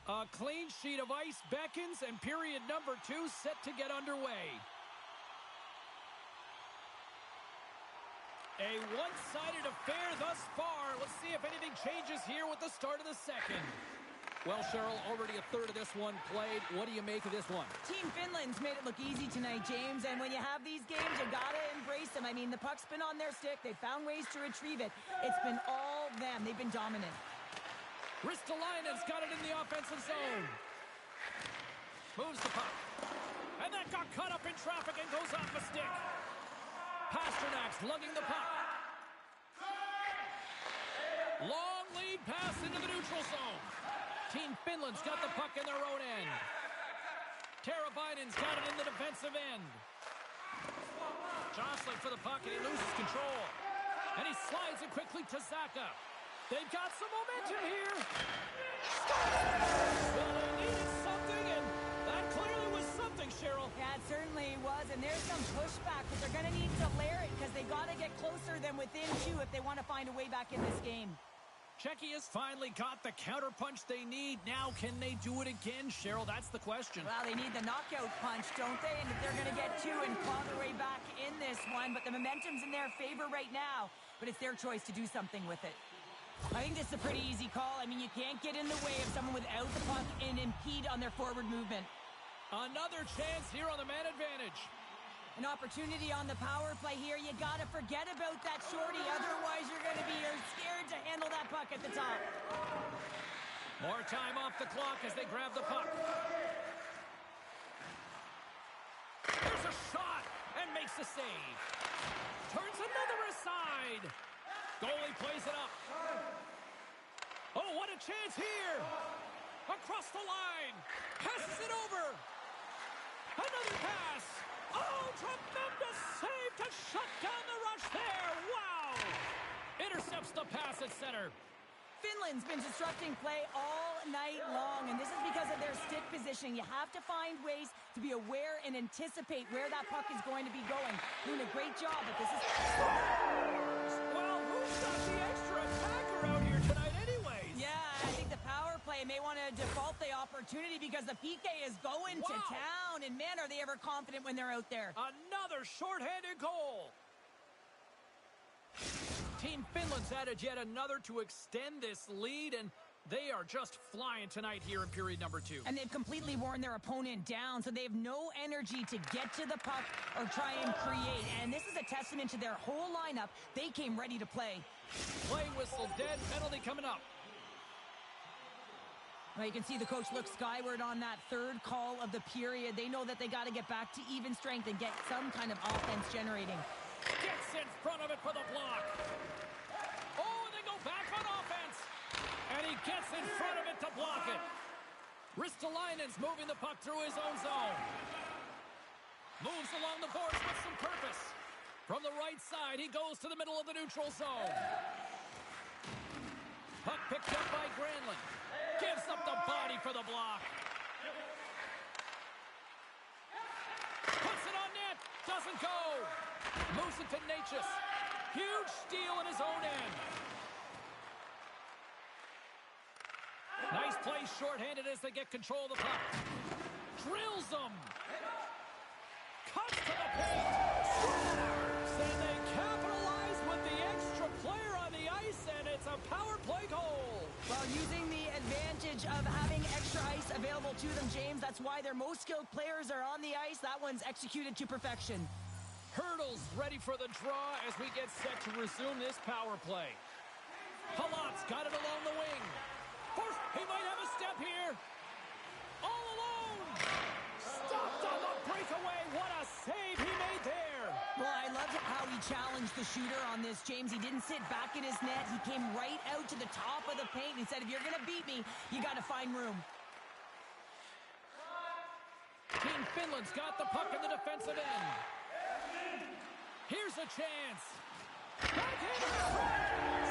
A clean sheet of ice beckons, and period number 2 set to get underway. A one-sided affair thus far. Let's see if anything changes here with the start of the second. Well, Cheryl, already a third of this one played. What do you make of this one? Team Finland's made it look easy tonight, James, and when you have these games, you gotta embrace them. I mean, the puck's been on their stick. They've found ways to retrieve it. It's been all them. They've been dominant. Ristolainen's got it in the offensive zone. Moves the puck. And that got caught up in traffic and goes off a stick. Pasternak's lugging the puck. Long lead pass into the neutral zone. Team Finland's got the puck in their own end. Teravainen's got it in the defensive end. Jostling for the puck, and he loses control. And he slides it quickly to Zaka. They've got some momentum here. Well, they needed something, and that clearly was something, Cheryl. Yeah, it certainly was, and there's some pushback, but they're going to need to layer it because they got to get closer than within 2 if they want to find a way back in this game. Czechia has finally got the counterpunch they need. Now, can they do it again, Cheryl? That's the question. Well, they need the knockout punch, don't they? And if they're going to get 2 and claw their way back in this one, but the momentum's in their favor right now, but it's their choice to do something with it. I think this is a pretty easy call. I mean, you can't get in the way of someone without the puck and impede on their forward movement. Another chance here on the man advantage. An opportunity on the power play here. You got to forget about that shorty. Otherwise, you're going to be scared to handle that puck at the top. More time off the clock as they grab the puck. There's a shot and makes the save. Turns another aside. Goalie plays it up. Oh, what a chance here. Across the line. Passes it over. Another pass. Oh, tremendous save to shut down the rush there. Wow. Intercepts the pass at center. Finland's been disrupting play all night long, and this is because of their stick positioning. You have to find ways to be aware and anticipate where that puck is going to be going. Doing a great job, but this is... Well, who's got the extra attacker out here tonight anyways? Yeah, I think the power play may want to default the opportunity because the PK is going to town, and man, are they ever confident when they're out there. Another shorthanded goal. Team Finland's added yet another to extend this lead, and they are just flying tonight here in period number 2. And they've completely worn their opponent down, so they have no energy to get to the puck or try and create. And this is a testament to their whole lineup. They came ready to play. Play whistle dead, penalty coming up. Well, you can see the coach look skyward on that third call of the period. They know that they got to get back to even strength and get some kind of offense generating. Gets in front of it for the block. Oh, and they go back on offense. And he gets in front of it to block it. Ristolainen's moving the puck through his own zone. Moves along the boards with some purpose. From the right side, he goes to the middle of the neutral zone. Puck picked up by Granlund. Gives up the body for the block. Puts it on net. Doesn't go. Moves it to Natchez. Huge steal in his own end. Nice play shorthanded as they get control of the puck. Drills them. Cuts to the paint. Scores! And they capitalize with the extra player on the ice, and it's a power play goal. Well, using the advantage of having extra ice available to them, James, that's why their most skilled players are on the ice. That one's executed to perfection. Hurdles ready for the draw as we get set to resume this power play. Palat's got it along the wing. First, he might have a step here. All alone. Stopped on the breakaway. What a save he made there. Well, I loved how he challenged the shooter on this, James. He didn't sit back in his net. He came right out to the top of the paint. He said, if you're going to beat me, you got to find room. Team Finland's got the puck in the defensive end. Here's a chance. Backhander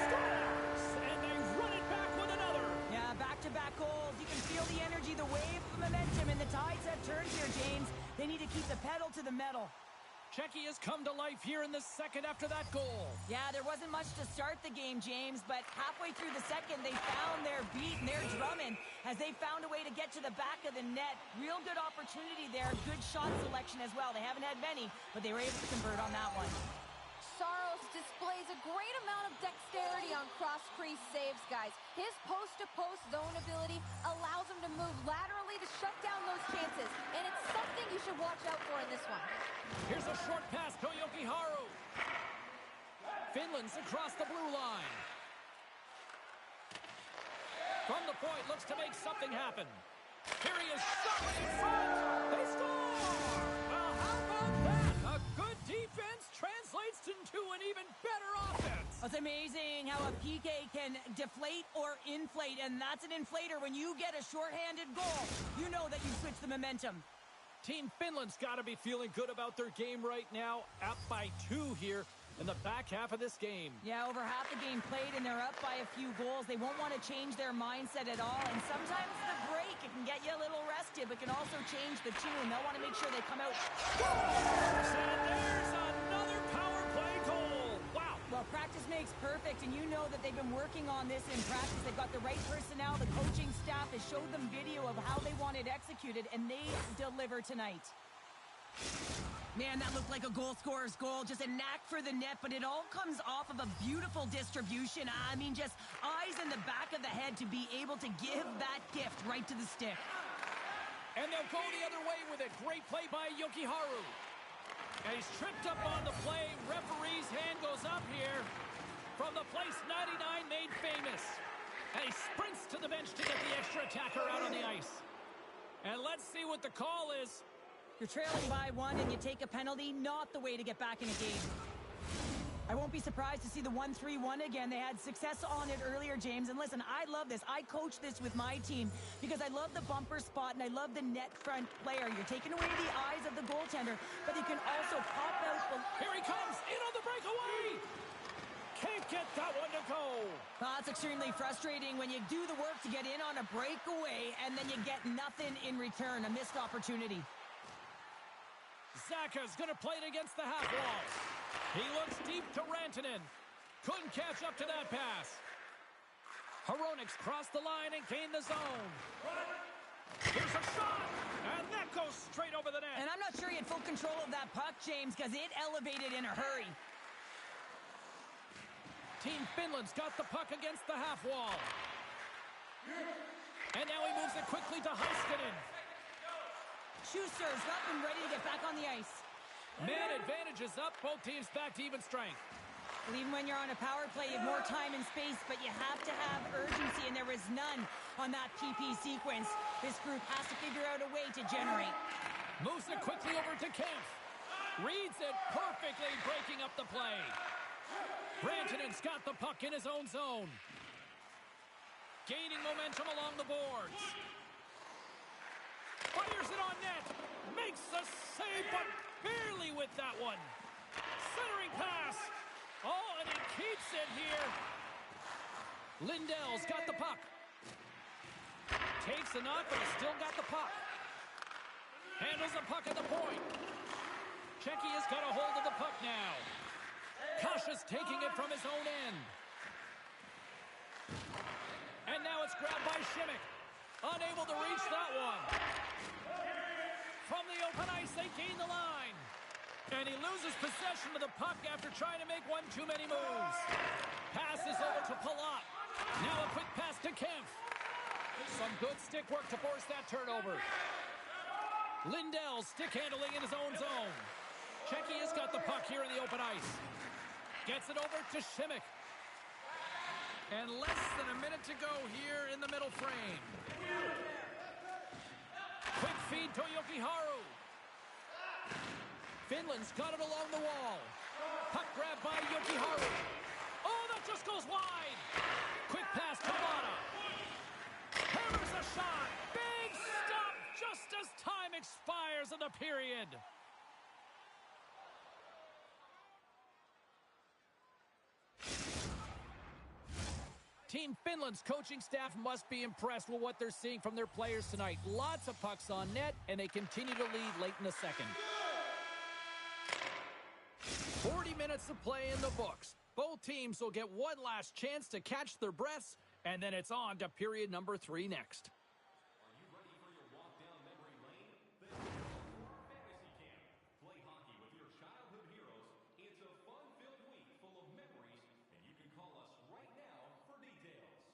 scores! And they run it back with another. Yeah, back-to-back goals. You can feel the energy, the wave of momentum, and the tides have turned here, James. They need to keep the pedal to the metal. Czechia has come to life here in the second after that goal. Yeah, there wasn't much to start the game, James, but halfway through the second, they found their beat and their drumming as they found a way to get to the back of the net. Real good opportunity there. Good shot selection as well. They haven't had many, but they were able to convert on that one. Saros displays a great amount of dexterity on cross-crease saves, guys. His post-to-post zone ability allows him to move laterally to shut down those chances, and it's something you should watch out for in this one. Here's a short pass to Jokiharju. Finland's across the blue line. From the point, looks to make something happen. Here he is, shot in front. They score! Well, how about that? A good defense translates into an even better offense. It's amazing how a PK can deflate or inflate, and that's an inflator. When you get a shorthanded goal, you know that you switch the momentum. Team Finland's got to be feeling good about their game right now. Up by 2 here in the back half of this game. Yeah, over half the game played, and they're up by a few goals. They won't want to change their mindset at all, and sometimes the break, it can get you a little rested, but can also change the tune. They'll want to make sure they come out. And there's another power play goal. Wow. Well, practice makes perfect, and you know that they've been working on this in practice. They've got the right personnel. The coaching staff has showed them video of how they want it executed, and they deliver tonight. Man, that looked like a goal scorer's goal. Just a knack for the net, but it all comes off of a beautiful distribution. I mean, just eyes in the back of the head to be able to give that gift right to the stick. And they'll go the other way with it. Great play by Jokiharju. And he's tripped up on the play. Referee's hand goes up here from the place 99 made famous. And he sprints to the bench to get the extra attacker out on the ice. And let's see what the call is. You're trailing by 1 and you take a penalty. Not the way to get back in a game. I won't be surprised to see the 1-3-1 again. They had success on it earlier, James. And listen, I love this. I coach this with my team because I love the bumper spot and I love the net front player. You're taking away the eyes of the goaltender, but you can also pop out. Here he comes, in on the breakaway. Can't get that one to go. That's extremely frustrating when you do the work to get in on a breakaway and then you get nothing in return. A missed opportunity. Zaka's going to play it against the half wall. He looks deep to Rantanen. Couldn't catch up to that pass. Hronik's crossed the line and gained the zone. Here's a shot, and that goes straight over the net. And I'm not sure he had full control of that puck, James, because it elevated in a hurry. Team Finland's got the puck against the half wall. And now he moves it quickly to Heiskanen. Schuster's up and ready to get back on the ice. Man advantage is up. Both teams back to even strength. Well, even when you're on a power play, you have more time and space, but you have to have urgency, and there was none on that PP sequence. This group has to figure out a way to generate. Moves it quickly over to Kempf. Reads it perfectly, breaking up the play. Rantanen's got the puck in his own zone. Gaining momentum along the boards. Fires it on net. Makes the save, but barely with that one. Centering pass. Oh, and he keeps it here. Lindell's got the puck. Takes the knock, but he's still got the puck. Handles the puck at the point. Checky has got a hold of the puck now. Kasha's taking it from his own end. And now it's grabbed by Shimmick. Unable to reach that one. From the open ice, they gain the line. And he loses possession of the puck after trying to make one too many moves. Passes over to Palat. Now a quick pass to Kempf. Some good stick work to force that turnover. Lindell stick handling in his own zone. Checky has got the puck here in the open ice. Gets it over to Shimmick. And less than a minute to go here in the middle frame. Quick feed to Yokiharu. Finland's got it along the wall. Puck grab by Yokiharu. Oh, that just goes wide. Quick pass to Lana. Hammers a shot. Big stop just as time expires in the period. Team Finland's coaching staff must be impressed with what they're seeing from their players tonight. Lots of pucks on net, and they continue to lead late in the second. 40 minutes of play in the books. Both teams will get one last chance to catch their breaths, and then it's on to period number 3 next. Are you ready for your walk down memory lane? Then welcome to our fantasy camp. Play hockey with your childhood heroes. It's a fun-filled week full of memories, and you can call us right now for details.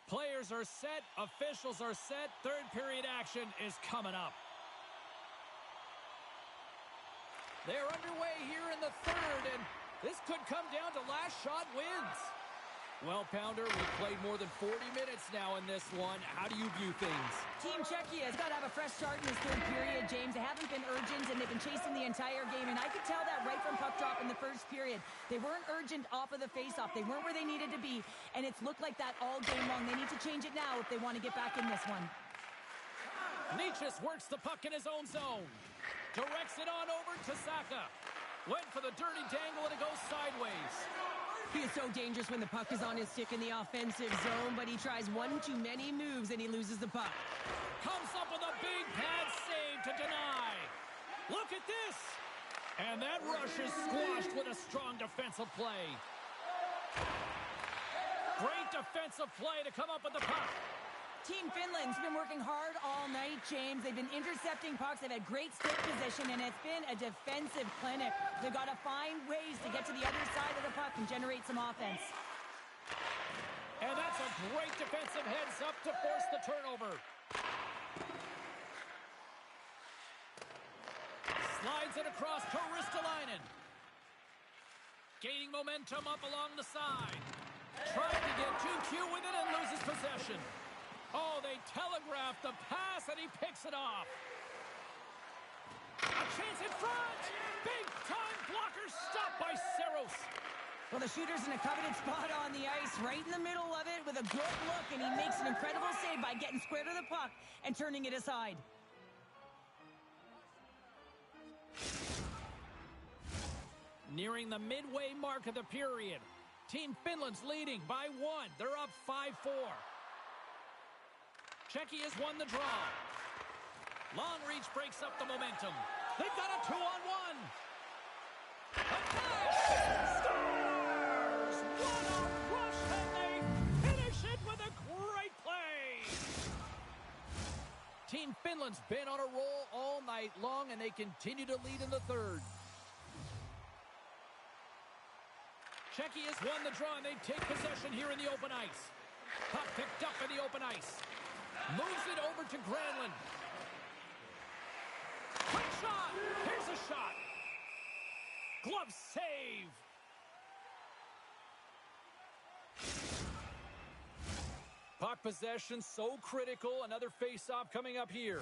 Players are set, officials are set, third period action is coming up. They're underway here in the third, and this could come down to last shot wins. Well, Pounder, we've played more than 40 minutes now in this one. How do you view things? Team Czechia has got to have a fresh start in this third period, James. They haven't been urgent, and they've been chasing the entire game, and I could tell that right from puck drop in the first period. They weren't urgent off of the faceoff. They weren't where they needed to be, and it's looked like that all game long. They need to change it now if they want to get back in this one. Nietzsche works the puck in his own zone. Directs it on over to Saka. Went for the dirty dangle, and it goes sideways. He is so dangerous when the puck is on his stick in the offensive zone, but he tries one too many moves and he loses the puck. Comes up with a big pad save to deny. Look at this. And that rush is squashed with a strong defensive play. Great defensive play to come up with the puck. Team Finland's been working hard all night, James. They've been intercepting pucks. They've had great stick position, and it's been a defensive clinic. They've got to find ways to get to the other side of the puck and generate some offense. And that's a great defensive heads-up to force the turnover. Slides it across to Ristolainen. Gaining momentum up along the side. Trying to get too cute with it and loses possession. Oh, they telegraphed the pass, and he picks it off. A chance in front. Big-time blocker stopped by Saros. Well, the shooter's in a coveted spot on the ice, right in the middle of it with a good look, and he makes an incredible save by getting square to the puck and turning it aside. Nearing the midway mark of the period. Team Finland's leading by 1. They're up 5-4. Czechia has won the draw. Long reach breaks up the momentum. They've got a 2-on-1. Scores! What a rush, and they finish it with a great play. Team Finland's been on a roll all night long, and they continue to lead in the third. Czechia has won the draw, and they take possession here in the open ice. Puck picked up in the open ice. Moves it over to Granlund. Quick shot! Here's a shot. Glove save. Puck possession so critical. Another face-off coming up here.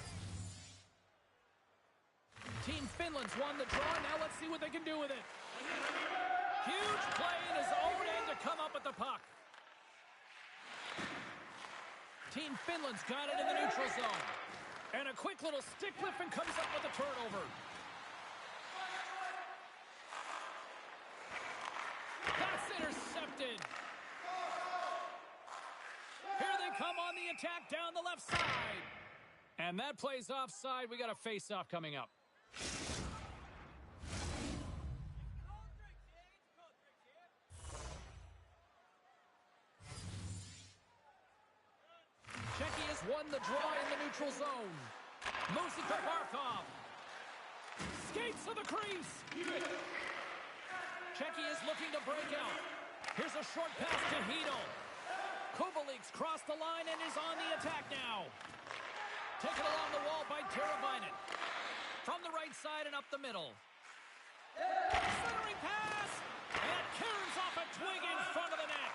Team Finland's won the draw. Now let's see what they can do with it. Huge play in his own end to come up with the puck. Team Finland's got it in the neutral zone. And a quick little stick lift and comes up with a turnover. That's intercepted. Here they come on the attack down the left side. And that plays offside. We got a face-off coming up. Czechia has won the draw in the neutral zone. Moves it to Barkov. Skates to the crease. Czechia is looking to break out. Here's a short pass to Hedl. Kubalik's crossed the line and is on the attack now. Taken along the wall by Teravainen. From the right side and up the middle. Centering pass. And caroms off a twig in front of the net.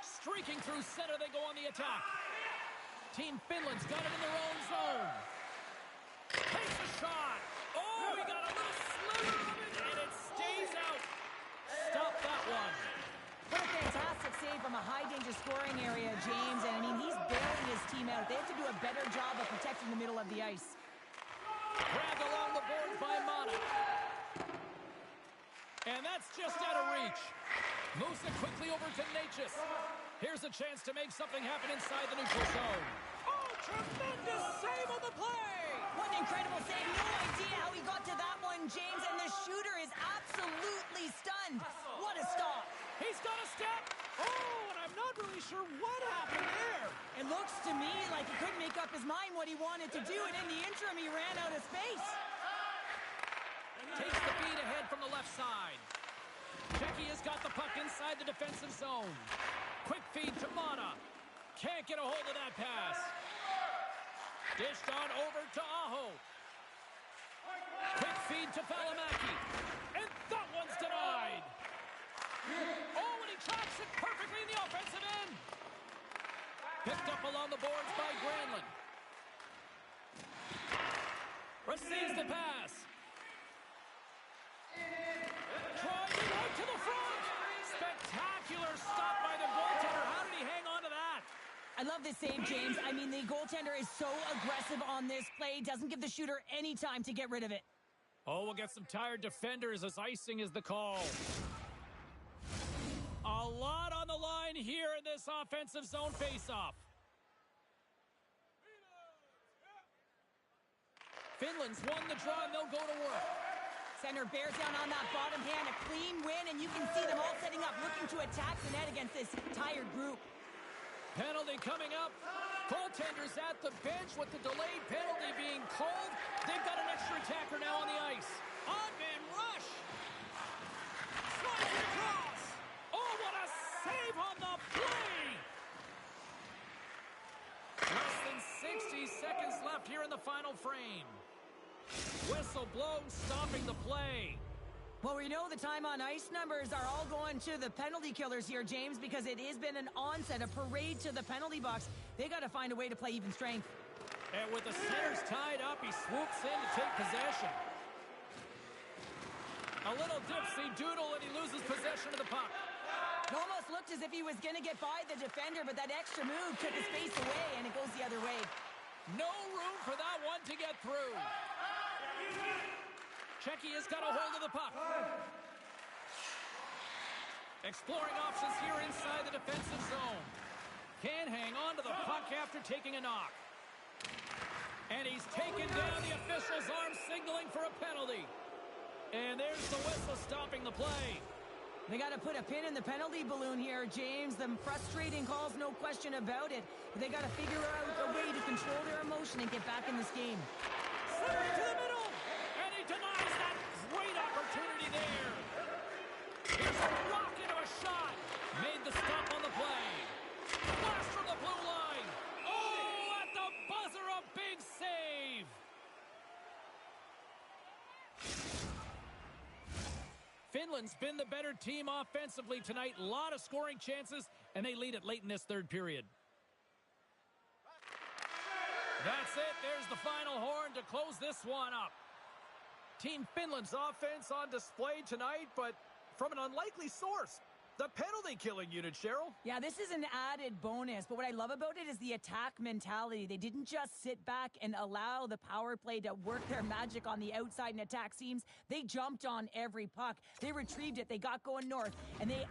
Streaking through center, they go on the attack. Team Finland's got it in their own zone. Takes a shot. Oh, he got a little sliver of it, and it stays out. Stop that one. What a fantastic save from a high-danger scoring area, James. And, I mean, he's bailing his team out. They have to do a better job of protecting the middle of the ice. Grabbed along the boards by Mata. And that's just out of reach. Moves it quickly over to Natchez. Here's a chance to make something happen inside the neutral zone. Oh, tremendous save on the play! What an incredible save. No idea how he got to that one, James. And the shooter is absolutely stunned. What a stop. He's got a step. Oh, and I'm not really sure what happened there. It looks to me like he couldn't make up his mind what he wanted to do, and in the interim, he ran out of space. Takes the feed ahead from the left side. Czechia's got the puck inside the defensive zone. Quick feed to Mata. Can't get a hold of that pass. Dished on over to Aho. Quick feed to Valimaki. And that one's denied. Oh, and he traps it perfectly in the offensive end. Picked up along the boards by Granlund. Receives the pass. Trying to go to the front. Spectacular stop by the goaltender. How did he hang on to that? I love this save, James. I mean, the goaltender is so aggressive on this play. Doesn't give the shooter any time to get rid of it. Oh, we'll get some tired defenders as icing is the call. A lot on the line here in this offensive zone faceoff. Finland's won the draw and they'll go to work. Center bears down on that bottom hand, a clean win, and you can see them all setting up, looking to attack the net against this tired group. Penalty coming up. Goaltenders at the bench with the delayed penalty being called. They've got an extra attacker now on the ice. On-man rush. Slides it across. Oh, what a save on the play. Less than 60 seconds left here in the final frame. Whistle blown, stopping the play. Well, we know the time on ice numbers are all going to the penalty killers here, James, because it has been an onset, a parade to the penalty box. They got to find a way to play even strength. And with the centers tied up, he swoops in to take possession. A little dipsy doodle and he loses possession of the puck. It almost looked as if he was going to get by the defender, but that extra move took his face away, and it goes the other way. No room for that one to get through. Czechia's got a hold of the puck. Exploring options here inside the defensive zone. Can't hang on to the puck after taking a knock. And he's taken down. The official's arm signaling for a penalty. And there's the whistle stopping the play. They got to put a pin in the penalty balloon here, James. Them frustrating calls, no question about it. But they got to figure out a way to control their emotion and get back in this game. Slide to the middle. And he denies that great opportunity there. Here's a rocket of a shot. Made the stop on the play. Blast from the blue line. Oh, at the buzzer, a big save. Finland's been the better team offensively tonight. A lot of scoring chances, and they lead it late in this third period. That's it. There's the final horn to close this one up. Team Finland's offense on display tonight, but from an unlikely source. The penalty killing unit, Cheryl. Yeah, this is an added bonus, but what I love about it is the attack mentality. They didn't just sit back and allow the power play to work their magic on the outside and attack seams. They jumped on every puck. They retrieved it. They got going north, and they...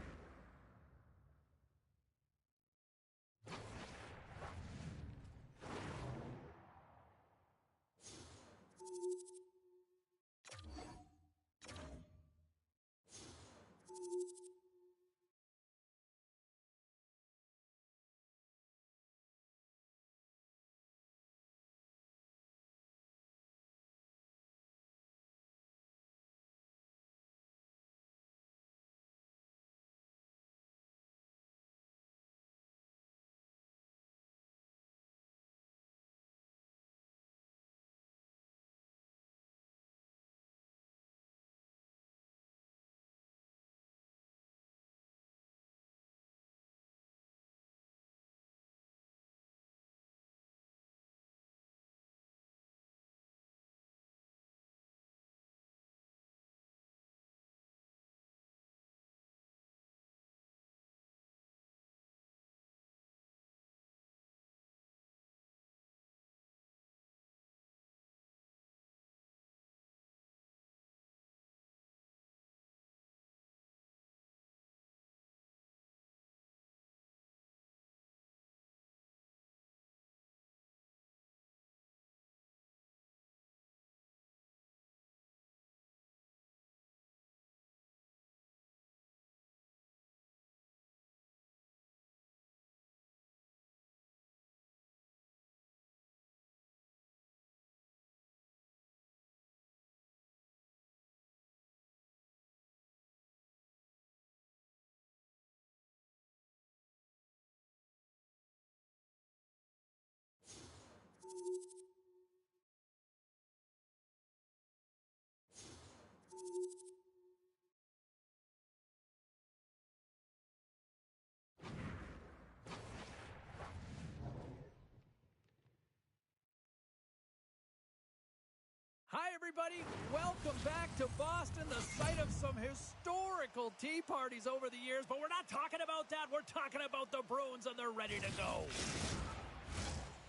Hi, everybody. Welcome back to Boston, the site of some historical tea parties over the years. But we're not talking about that. We're talking about the Bruins, and they're ready to go.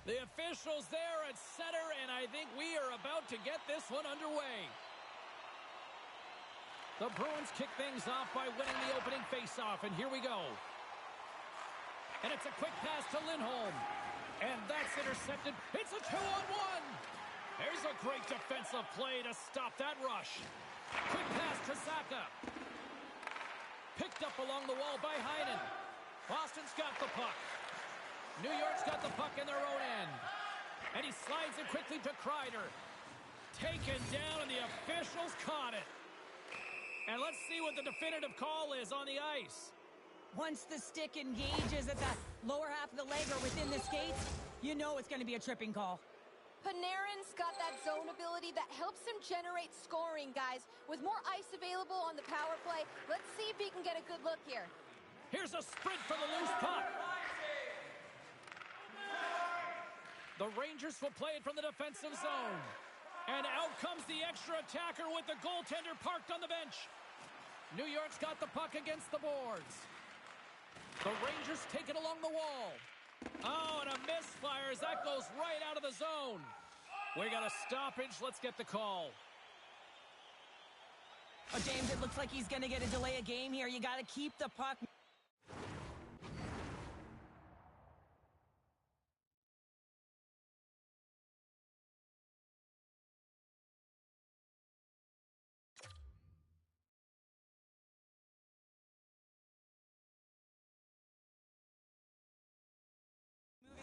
The officials there at center, and I think we are about to get this one underway. The Bruins kick things off by winning the opening faceoff, and here we go. And it's a quick pass to Lindholm. And that's intercepted. It's a 2-on-1. There's a great defensive play to stop that rush. Quick pass to Saka. Picked up along the wall by Heinen. Boston's got the puck. New York's got the puck in their own end. And he slides it quickly to Kreider. Taken down, and the officials caught it. And let's see what the definitive call is on the ice. Once the stick engages at the lower half of the leg or within the skates, you know it's going to be a tripping call. Panarin's got that zone ability that helps him generate scoring, guys. With more ice available on the power play, let's see if he can get a good look here. Here's a sprint for the loose puck. The Rangers will play it from the defensive zone. And out comes the extra attacker with the goaltender parked on the bench. New York's got the puck against the boards. The Rangers take it along the wall. Oh, and a misfire as that goes right out of the zone. We got a stoppage. Let's get the call. Oh, James, it looks like he's going to get a delay of game here. You got to keep the puck.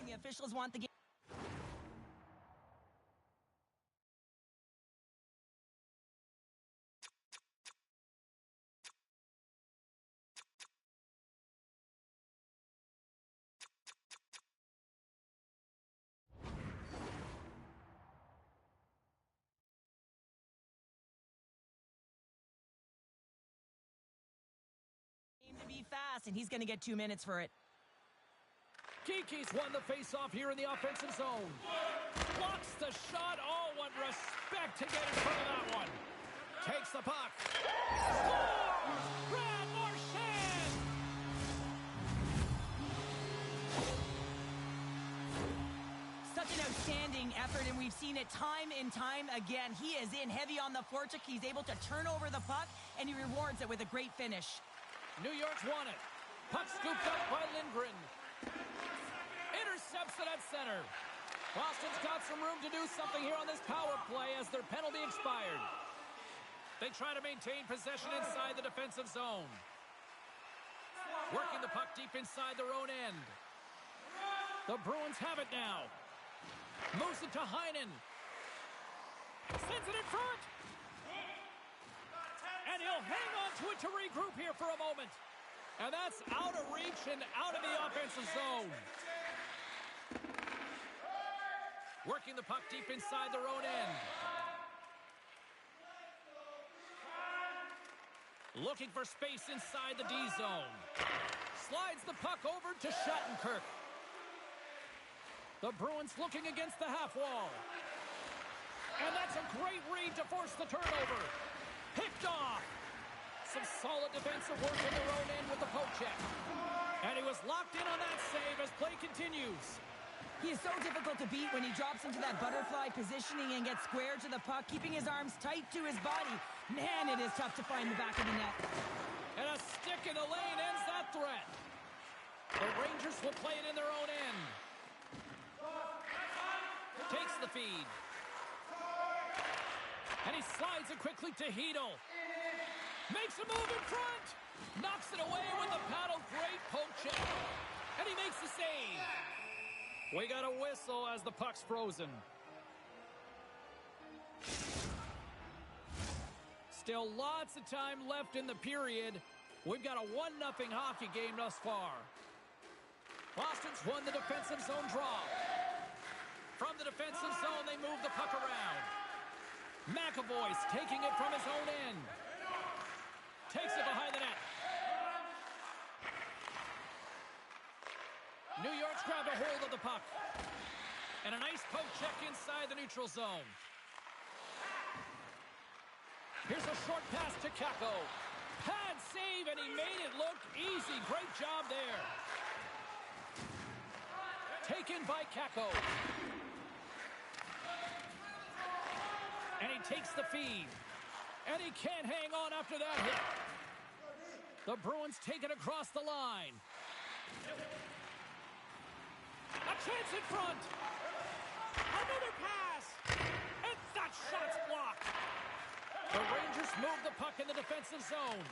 The officials want the game. To be fast, and he's going to get 2 minutes for it. Kiki's won the faceoff here in the offensive zone. Blocks the shot. Oh, what respect to get in front of that one. Takes the puck. Scores! Brad Marchand! Such an outstanding effort, and we've seen it time and time again. He is in heavy on the forecheck. He's able to turn over the puck, and he rewards it with a great finish. New York's won it. Puck scooped up by Lindgren. Intercepts it at center. Boston's got some room to do something here on this power play as their penalty expired. They try to maintain possession inside the defensive zone. Working the puck deep inside their own end. The Bruins have it now. Moves it to Heinen. Sends it in front. And he'll hang on to it to regroup here for a moment. And that's out of reach and out of the offensive zone. Working the puck deep inside their own end. Looking for space inside the D zone. Slides the puck over to Shattenkirk. The Bruins looking against the half wall. And that's a great read to force the turnover. Picked off. Some solid defensive work in their own end with the poke check. And he was locked in on that save as play continues. He is so difficult to beat when he drops into that butterfly positioning and gets square to the puck, keeping his arms tight to his body. Man, it is tough to find the back of the net. And a stick in the lane ends that threat. The Rangers will play it in their own end. Takes the feed. And he slides it quickly to Hedl. Makes a move in front. Knocks it away with the paddle. Great poke check. And he makes the save. We got a whistle as the puck's frozen. Still lots of time left in the period. We've got a 1-0 hockey game thus far. Boston's won the defensive zone draw. From the defensive zone, they move the puck around. McAvoy's taking it from his own end. Takes it behind the net. New York's grabbed a hold of the puck. And a nice poke check inside the neutral zone. Here's a short pass to Kakko. Pad save, and he made it look easy. Great job there. Taken by Kakko. And he takes the feed. And he can't hang on after that hit. The Bruins take it across the line. A chance in front. Another pass. And that shot's blocked. The Rangers move the puck in the defensive zone.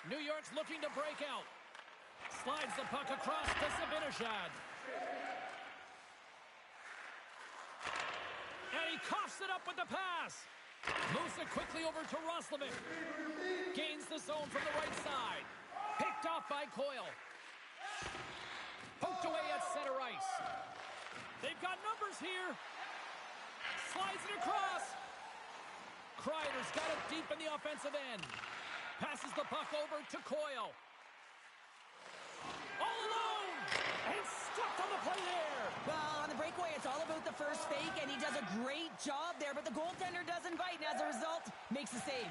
New York's looking to break out. Slides the puck across to Zibanejad. And he coughs it up with the pass. Moves it quickly over to Roslovic. Gains the zone from the right side. Picked off by Coyle. Poked away at center ice. They've got numbers here. Slides it across. Kreider's got it deep in the offensive end. Passes the puck over to Coyle. All alone! And stuck on the play there. Well, on the breakaway, it's all about the first fake, and he does a great job there, but the goaltender doesn't bite, and as a result, makes the save.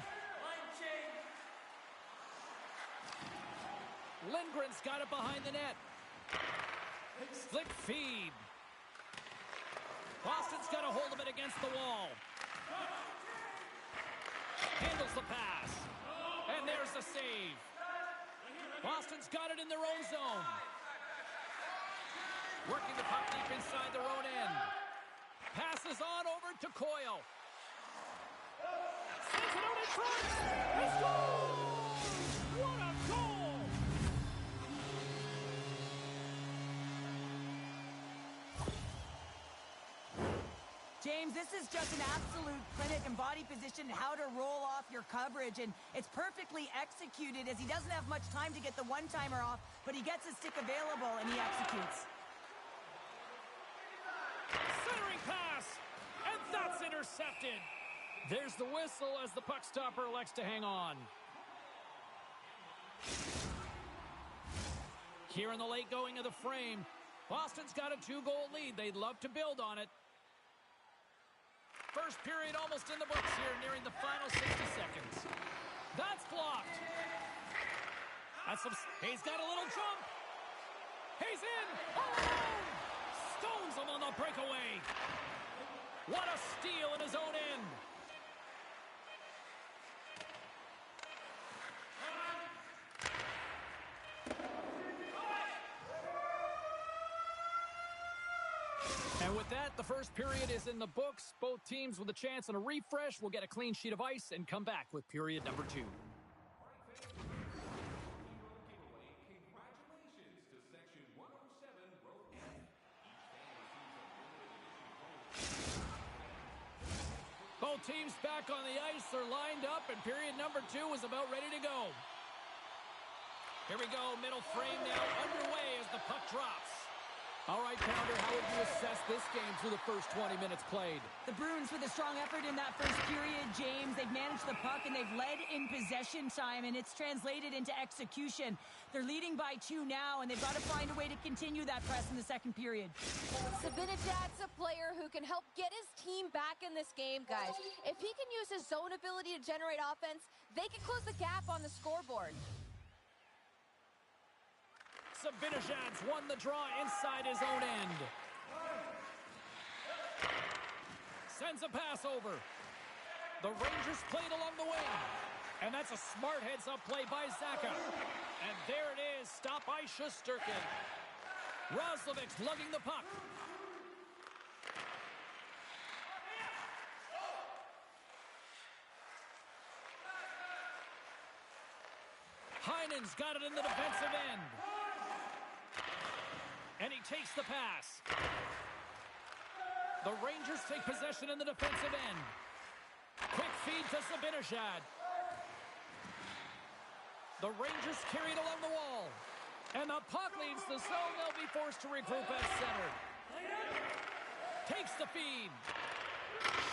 Lindgren's got it behind the net. Slick feed. Boston's got a hold of it against the wall. Handles the pass. And there's the save. Boston's got it in their own zone. Working the puck deep inside their own end. Passes on over to Coyle. Sends it out in front. He scores! What a goal! James, this is just an absolute clinic and body position, how to roll off your coverage, and it's perfectly executed as he doesn't have much time to get the one-timer off, but he gets his stick available and he executes. Centering pass, and that's intercepted. There's the whistle as the puck stopper elects to hang on. Here in the late going of the frame, Boston's got a 2-goal lead. They'd love to build on it. First period almost in the books here, nearing the final 60 seconds. That's blocked. He's got a little jump. He's in. All alone. Stones him on the breakaway. What a steal in his own end. And with that, the first period is in the books. Both teams with a chance on a refresh will get a clean sheet of ice and come back with period number 2. Both teams back on the ice. They're lined up, and period number 2 is about ready to go. Here we go. Middle frame now underway as the puck drops. All right, Pounder, how would you assess this game through the first 20 minutes played? The Bruins with a strong effort in that first period, James. They've managed the puck, and they've led in possession time, and it's translated into execution. They're leading by 2 now, and they've got to find a way to continue that press in the second period. Zibanejad's a player who can help get his team back in this game, guys. If he can use his zone ability to generate offense, they can close the gap on the scoreboard. Zibanejad's won the draw inside his own end. Sends a pass over. The Rangers played along the wing. And that's a smart heads-up play by Zaka. And there it is. Stop by Shesterkin. Roslovic's lugging the puck. Heinen's got it in the defensive end. And he takes the pass. The Rangers take possession in the defensive end. Quick feed to Zibanejad. The Rangers carried along the wall. And the puck leaves the zone. They'll be forced to regroup at center. Takes the feed.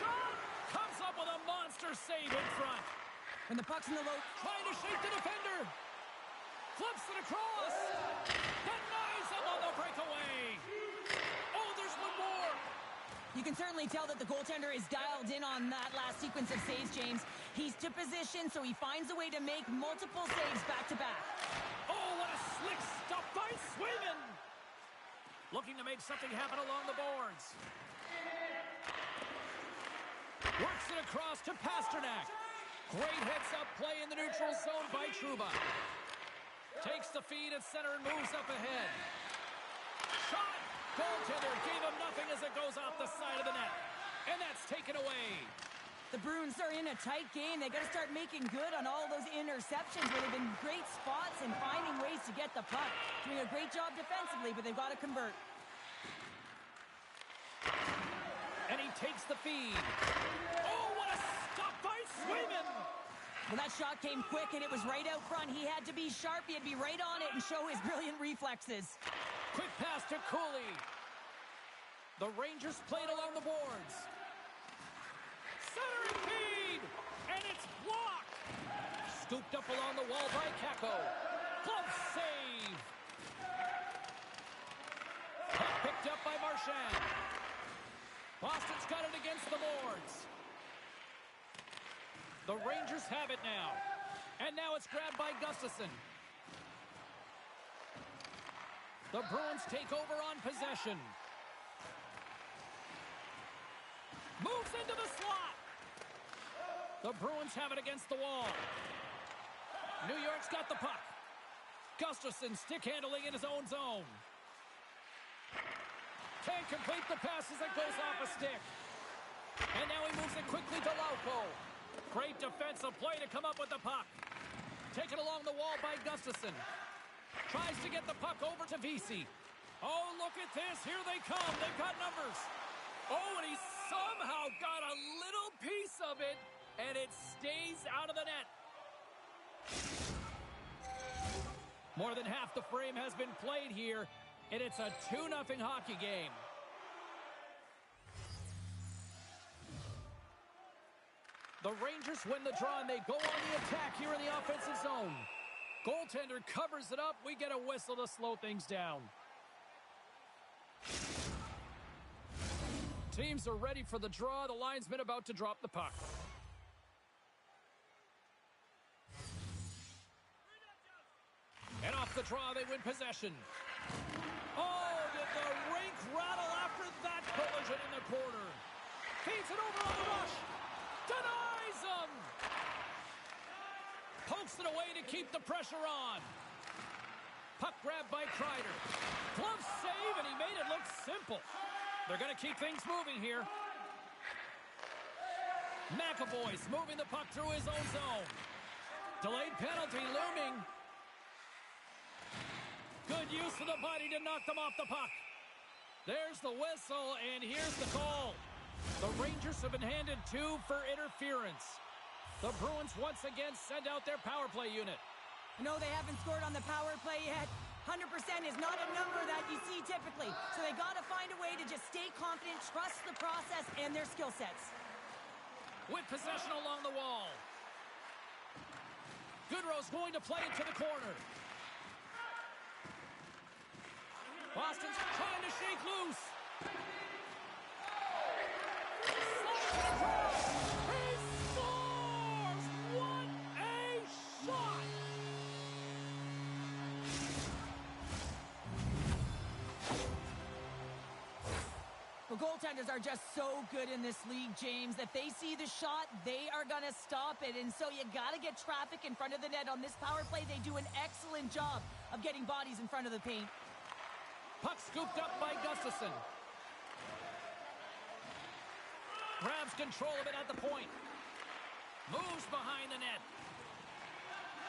Shot! Comes up with a monster save in front. When the puck's in the low, Trying to shake the defender. Flips it across. Denies him on the breakaway. Oh, there's one more. you can certainly tell that the goaltender is dialed in on that last sequence of saves, James. He's to position, so he finds a way to make multiple saves back-to-back. Oh, what a slick stop by Swayman. Looking to make something happen along the boards. Works it across to Pasternak. Great heads-up play in the neutral zone by Trouba. Takes the feed at center and moves up ahead. Shot! Goaltender gave him nothing as it goes off the side of the net. And that's taken away. The Bruins are in a tight game. They got to start making good on all those interceptions where they've been great spots and finding ways to get the puck. Doing a great job defensively, but they've got to convert. And he takes the feed. Oh, what a stop by Swayman! Well, that shot came quick, and it was right out front. He had to be sharp. He had to be right on it and show his brilliant reflexes. Quick pass to Cooley. The Rangers played along the boards. Centering feed! And it's blocked! Scooped up along the wall by Kako. Glove save! Puck picked up by Marchand. Boston's got it against the boards. The Rangers have it now. And now it's grabbed by Gustafsson. The Bruins take over on possession. Moves into the slot. The Bruins have it against the wall. New York's got the puck. Gustafsson stick handling in his own zone. Can't complete the pass as it goes off a stick. And now he moves it quickly to Lauko. Great defensive play to come up with the puck. Taken along the wall by Gustafsson. Tries to get the puck over to Vesey. Oh, look at this. Here they come. They've got numbers. Oh, and he somehow got a little piece of it, and it stays out of the net. More than half the frame has been played here, and it's a 2-0 hockey game. The Rangers win the draw, and they go on the attack here in the offensive zone. Goaltender covers it up. We get a whistle to slow things down. Teams are ready for the draw. The linesman about to drop the puck. And off the draw, they win possession. Oh, did the rink rattle after that collision in the corner. Feeds it over on the rush. Denies him. Pokes it away to keep the pressure on. Puck grabbed by Kreider. Glove save, and he made it look simple. They're going to keep things moving here. McAvoy's moving the puck through his own zone. Delayed penalty looming. Good use of the body to knock them off the puck. There's the whistle, and here's the call. The Rangers have been handed 2 for interference. The Bruins once again send out their power play unit. No, they haven't scored on the power play yet. 100% is not a number that you see typically. So they got to find a way to just stay confident, trust the process and their skill sets. With possession along the wall. Goodrow's going to play it to the corner. Boston's trying to shake loose. He scores! What a shot! The goaltenders are just so good in this league, James. If they see the shot, they are going to stop it. And so you got to get traffic in front of the net. On this power play, they do an excellent job of getting bodies in front of the paint. Puck scooped up by Gustafsson. Grabs control of it at the point. Moves behind the net.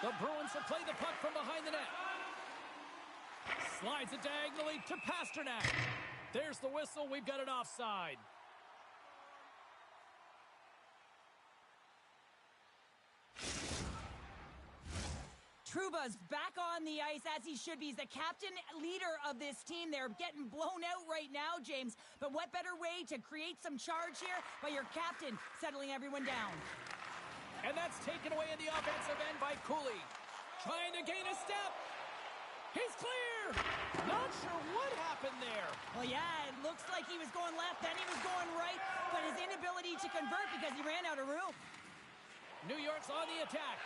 The Bruins will play the puck from behind the net. Slides it diagonally to Pasternak. There's the whistle. We've got an offside. Trouba's back on the ice as he should be. He's the captain leader of this team. They're getting blown out right now, James. But what better way to create some charge here by your captain settling everyone down? And that's taken away in the offensive end by Cooley. Trying to gain a step. He's clear. Not sure what happened there. Well, yeah, it looks like he was going left, then he was going right. But his inability to convert because he ran out of room. New York's on the attack.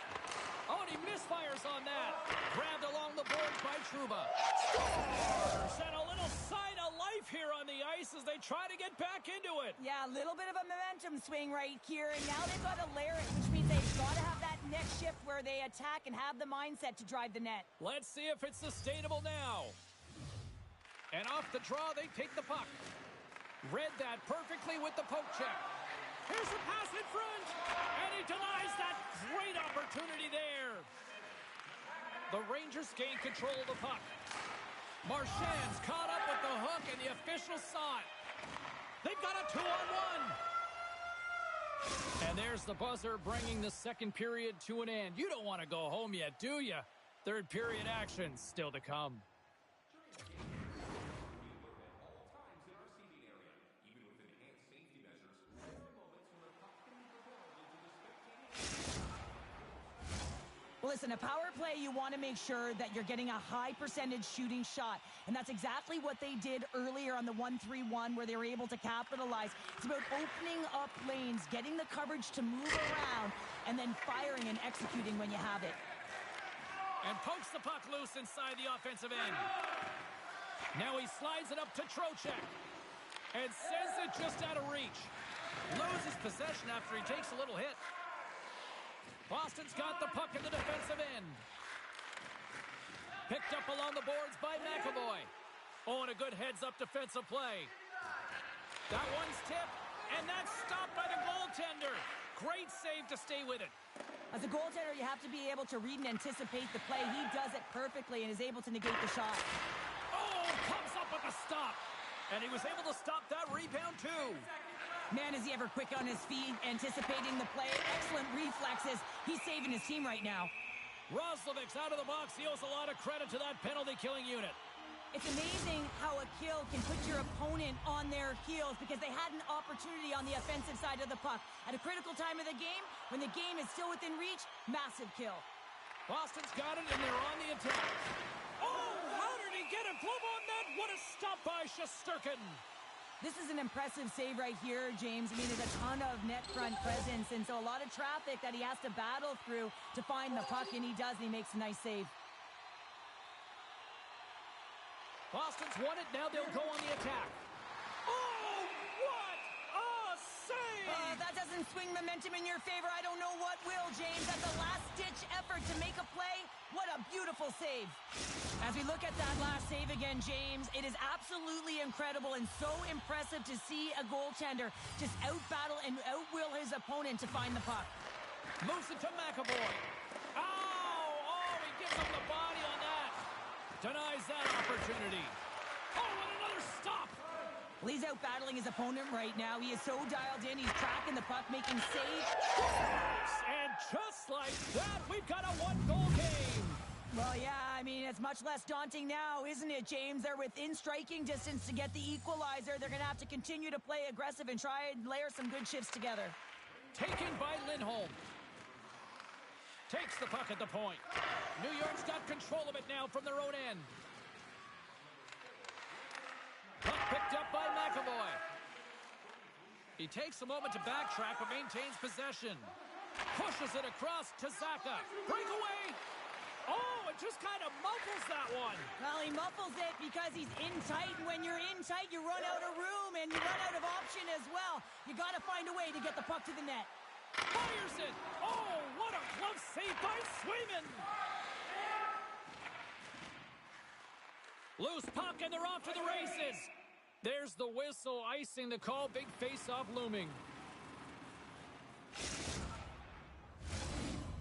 Oh, and he misfires on that. Grabbed along the boards by Trouba. Scores! And a little sign of life here on the ice as they try to get back into it. Yeah, a little bit of a momentum swing right here. And now they've got to layer it, which means they've got to have that next shift where they attack and have the mindset to drive the net. Let's see if it's sustainable now. And off the draw, they take the puck. Read that perfectly with the poke check. Here's a pass in front, and he denies that great opportunity there. The Rangers gain control of the puck. Marchand's caught up with the hook, and the officials saw it. They've got a 2-on-1. And there's the buzzer bringing the second period to an end. You don't want to go home yet, do you? Third period action still to come. Well, listen, a power play, you want to make sure that you're getting a high percentage shooting shot. And that's exactly what they did earlier on the 1-3-1 where they were able to capitalize. It's about opening up lanes, getting the coverage to move around, and then firing and executing when you have it. And pokes the puck loose inside the offensive end. Now he slides it up to Trocheck. And sends it just out of reach. Loses possession after he takes a little hit. Boston's got the puck in the defensive end. Picked up along the boards by McAvoy. Oh, and a good heads-up defensive play. That one's tipped, and that's stopped by the goaltender. Great save to stay with it. As a goaltender, you have to be able to read and anticipate the play. He does it perfectly and is able to negate the shot. Oh, comes up with a stop. And he was able to stop that rebound, too. Man, is he ever quick on his feet, anticipating the play. Excellent reflexes. He's saving his team right now. Roslovic's out of the box. He owes a lot of credit to that penalty-killing unit. It's amazing how a kill can put your opponent on their heels because they had an opportunity on the offensive side of the puck. At a critical time of the game, when the game is still within reach, massive kill. Boston's got it, and they're on the attack. Oh, how did he get it? Glove on net what a stop by Shesterkin. This is an impressive save right here, James. I mean, there's a ton of net front presence, and so a lot of traffic that he has to battle through to find the puck, and he does, and he makes a nice save. Boston's won it. Now they'll go on the attack. Oh, what a save! That doesn't swing momentum in your favor. I don't know what will, James. That's a last-ditch effort to make a play. What a beautiful save. As we look at that last save again, James, it is absolutely incredible and so impressive to see a goaltender just out-battle and out-will his opponent to find the puck. Moves it to McAvoy. Oh, he gives him the body on that. Denies that opportunity. Oh, and another stop. Well, he's out battling his opponent right now. He is so dialed in. He's tracking the puck, making saves. And just like that, we've got a one-goal game. Well, yeah, I mean, it's much less daunting now, isn't it, James? They're within striking distance to get the equalizer. They're going to have to continue to play aggressive and try and layer some good shifts together. Taken by Lindholm. Takes the puck at the point. New York's got control of it now from their own end. Puck picked up by McAvoy. He takes a moment to backtrack but maintains possession. Pushes it across to Zacha. Breakaway. Oh, it just kind of muffles that one. Well, he muffles it because he's in tight, and when you're in tight, you run out of room, and you run out of option as well. You got to find a way to get the puck to the net. Fires it. Oh, what a glove save by Swayman. Loose puck, and they're off to the races. There's the whistle, icing the call. Big face-off looming.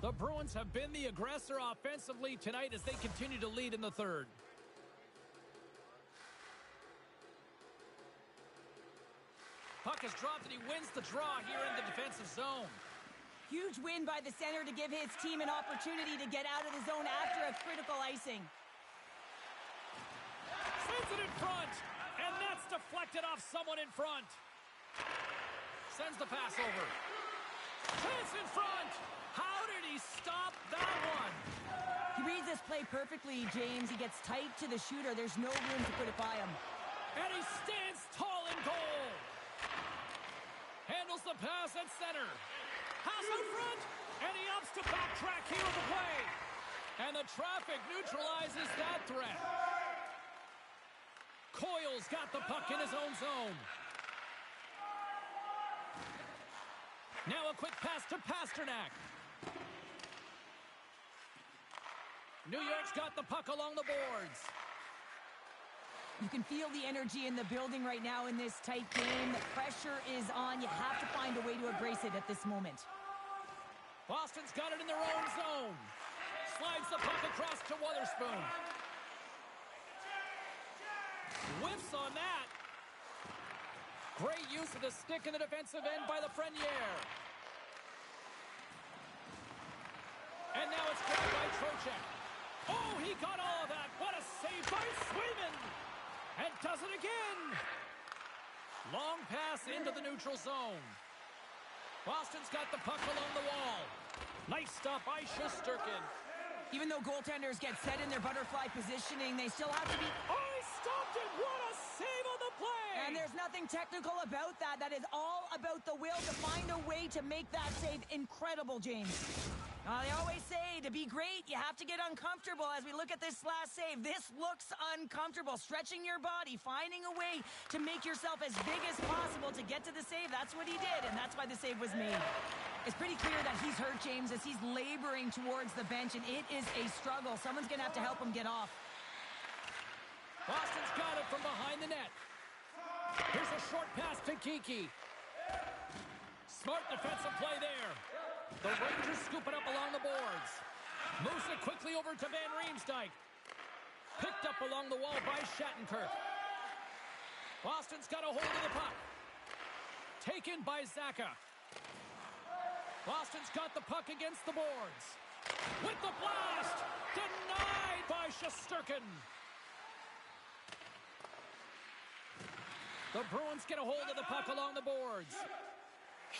The Bruins have been the aggressor offensively tonight as they continue to lead in the third. Puck is dropped and he wins the draw here in the defensive zone. Huge win by the center to give his team an opportunity to get out of the zone after a critical icing. Sends it in front, and that's deflected off someone in front. Sends the pass over. Chance in front. How did he stop that one? He reads this play perfectly, James. He gets tight to the shooter. There's no room to put it by him. And he stands tall in goal. Handles the pass at center. Pass out front, and he opts to backtrack here with the play. And the traffic neutralizes that threat. Coyle's got the puck in his own zone. Now a quick pass to Pasternak. New York's got the puck along the boards. You can feel the energy in the building right now in this tight game. The pressure is on. You have to find a way to embrace it at this moment. Boston's got it in their own zone. Slides the puck across to Wotherspoon. Whiffs on that. Great use of the stick in the defensive end by Lafreniere. And now it's grabbed by Trocheck. Oh, he got all of that. What a save by Swayman. And does it again. Long pass into the neutral zone. Boston's got the puck along the wall. Nice stop by Shesterkin. Even though goaltenders get set in their butterfly positioning, they still have to be... Oh, he stopped it. What a save on the play. And there's nothing technical about that. That is all about the will to find a way to make that save incredible, James. They always say to be great, you have to get uncomfortable. As we look at this last save, this looks uncomfortable. Stretching your body, finding a way to make yourself as big as possible to get to the save. That's what he did, and that's why the save was made. It's pretty clear that he's hurt, James, as he's laboring towards the bench, and it is a struggle. Someone's going to have to help him get off. Boston's got it from behind the net. Here's a short pass to Kiki. Smart defensive play there. The Rangers scoop it up along the boards. Moves it quickly over to Van Riemsdyk. Picked up along the wall by Shattenkirk. Boston's got a hold of the puck. Taken by Zacha. Boston's got the puck against the boards. With the blast! Denied by Shesterkin. The Bruins get a hold of the puck along the boards.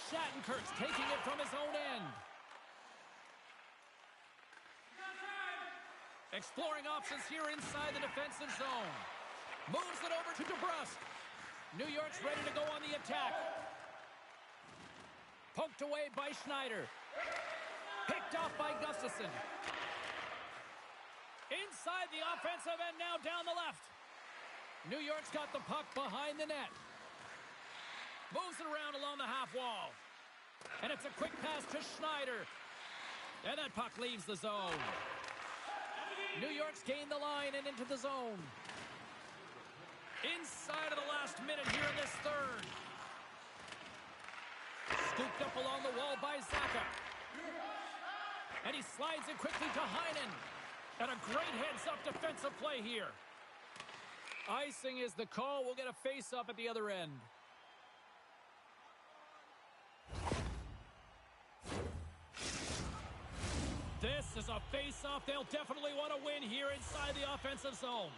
Shattenkirk's taking it from his own end. Exploring options here inside the defensive zone. Moves it over to DeBrusque. New York's ready to go on the attack. Poked away by Schneider. Picked off by Gustafsson. Inside the offensive end now down the left. New York's got the puck behind the net. Moves it around along the half wall. And it's a quick pass to Schneider. And that puck leaves the zone. New York's gained the line and into the zone. Inside of the last minute here in this third. Scooped up along the wall by Zacha. And he slides it quickly to Heinen. And a great heads-up defensive play here. Icing is the call. We'll get a face-up at the other end. This is a face-off they'll definitely want to win here inside the offensive zone.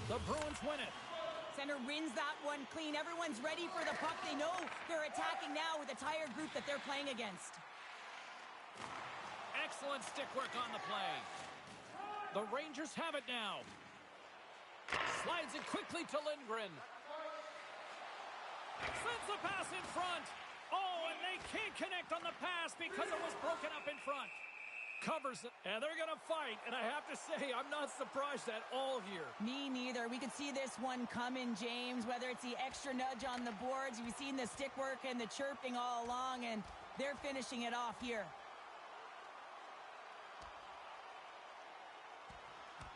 The Bruins win it. Center wins that one clean. Everyone's ready for the puck. They know they're attacking now with a tired group that they're playing against. Excellent stick work on the play. The Rangers have it now. Slides it quickly to Lindgren. Sends the pass in front. Oh, and they can't connect on the pass because it was broken up in front. Covers it, and they're going to fight. And I have to say, I'm not surprised at all here. Me neither. We could see this one coming, James, whether it's the extra nudge on the boards. We've seen the stick work and the chirping all along, and they're finishing it off here.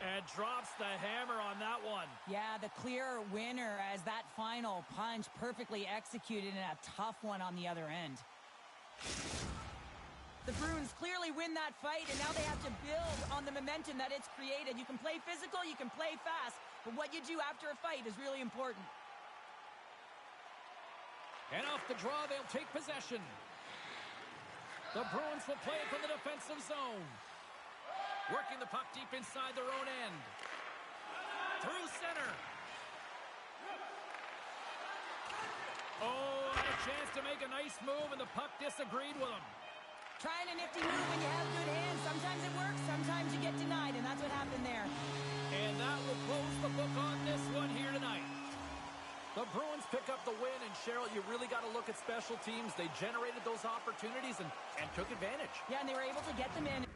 And drops the hammer on that one. Yeah, the clear winner as that final punch perfectly executed and a tough one on the other end. The Bruins clearly win that fight, and now they have to build on the momentum that it's created. You can play physical, you can play fast, but what you do after a fight is really important. And off the draw, they'll take possession. The Bruins will play it from the defensive zone. Working the puck deep inside their own end. Through center. Oh, had a chance to make a nice move, and the puck disagreed with him. Trying a nifty move when you have good hands. Sometimes it works, sometimes you get denied, and that's what happened there. And that will close the book on this one here tonight. The Bruins pick up the win, and Cheryl, you really got to look at special teams. They generated those opportunities and took advantage. Yeah, and they were able to get them in.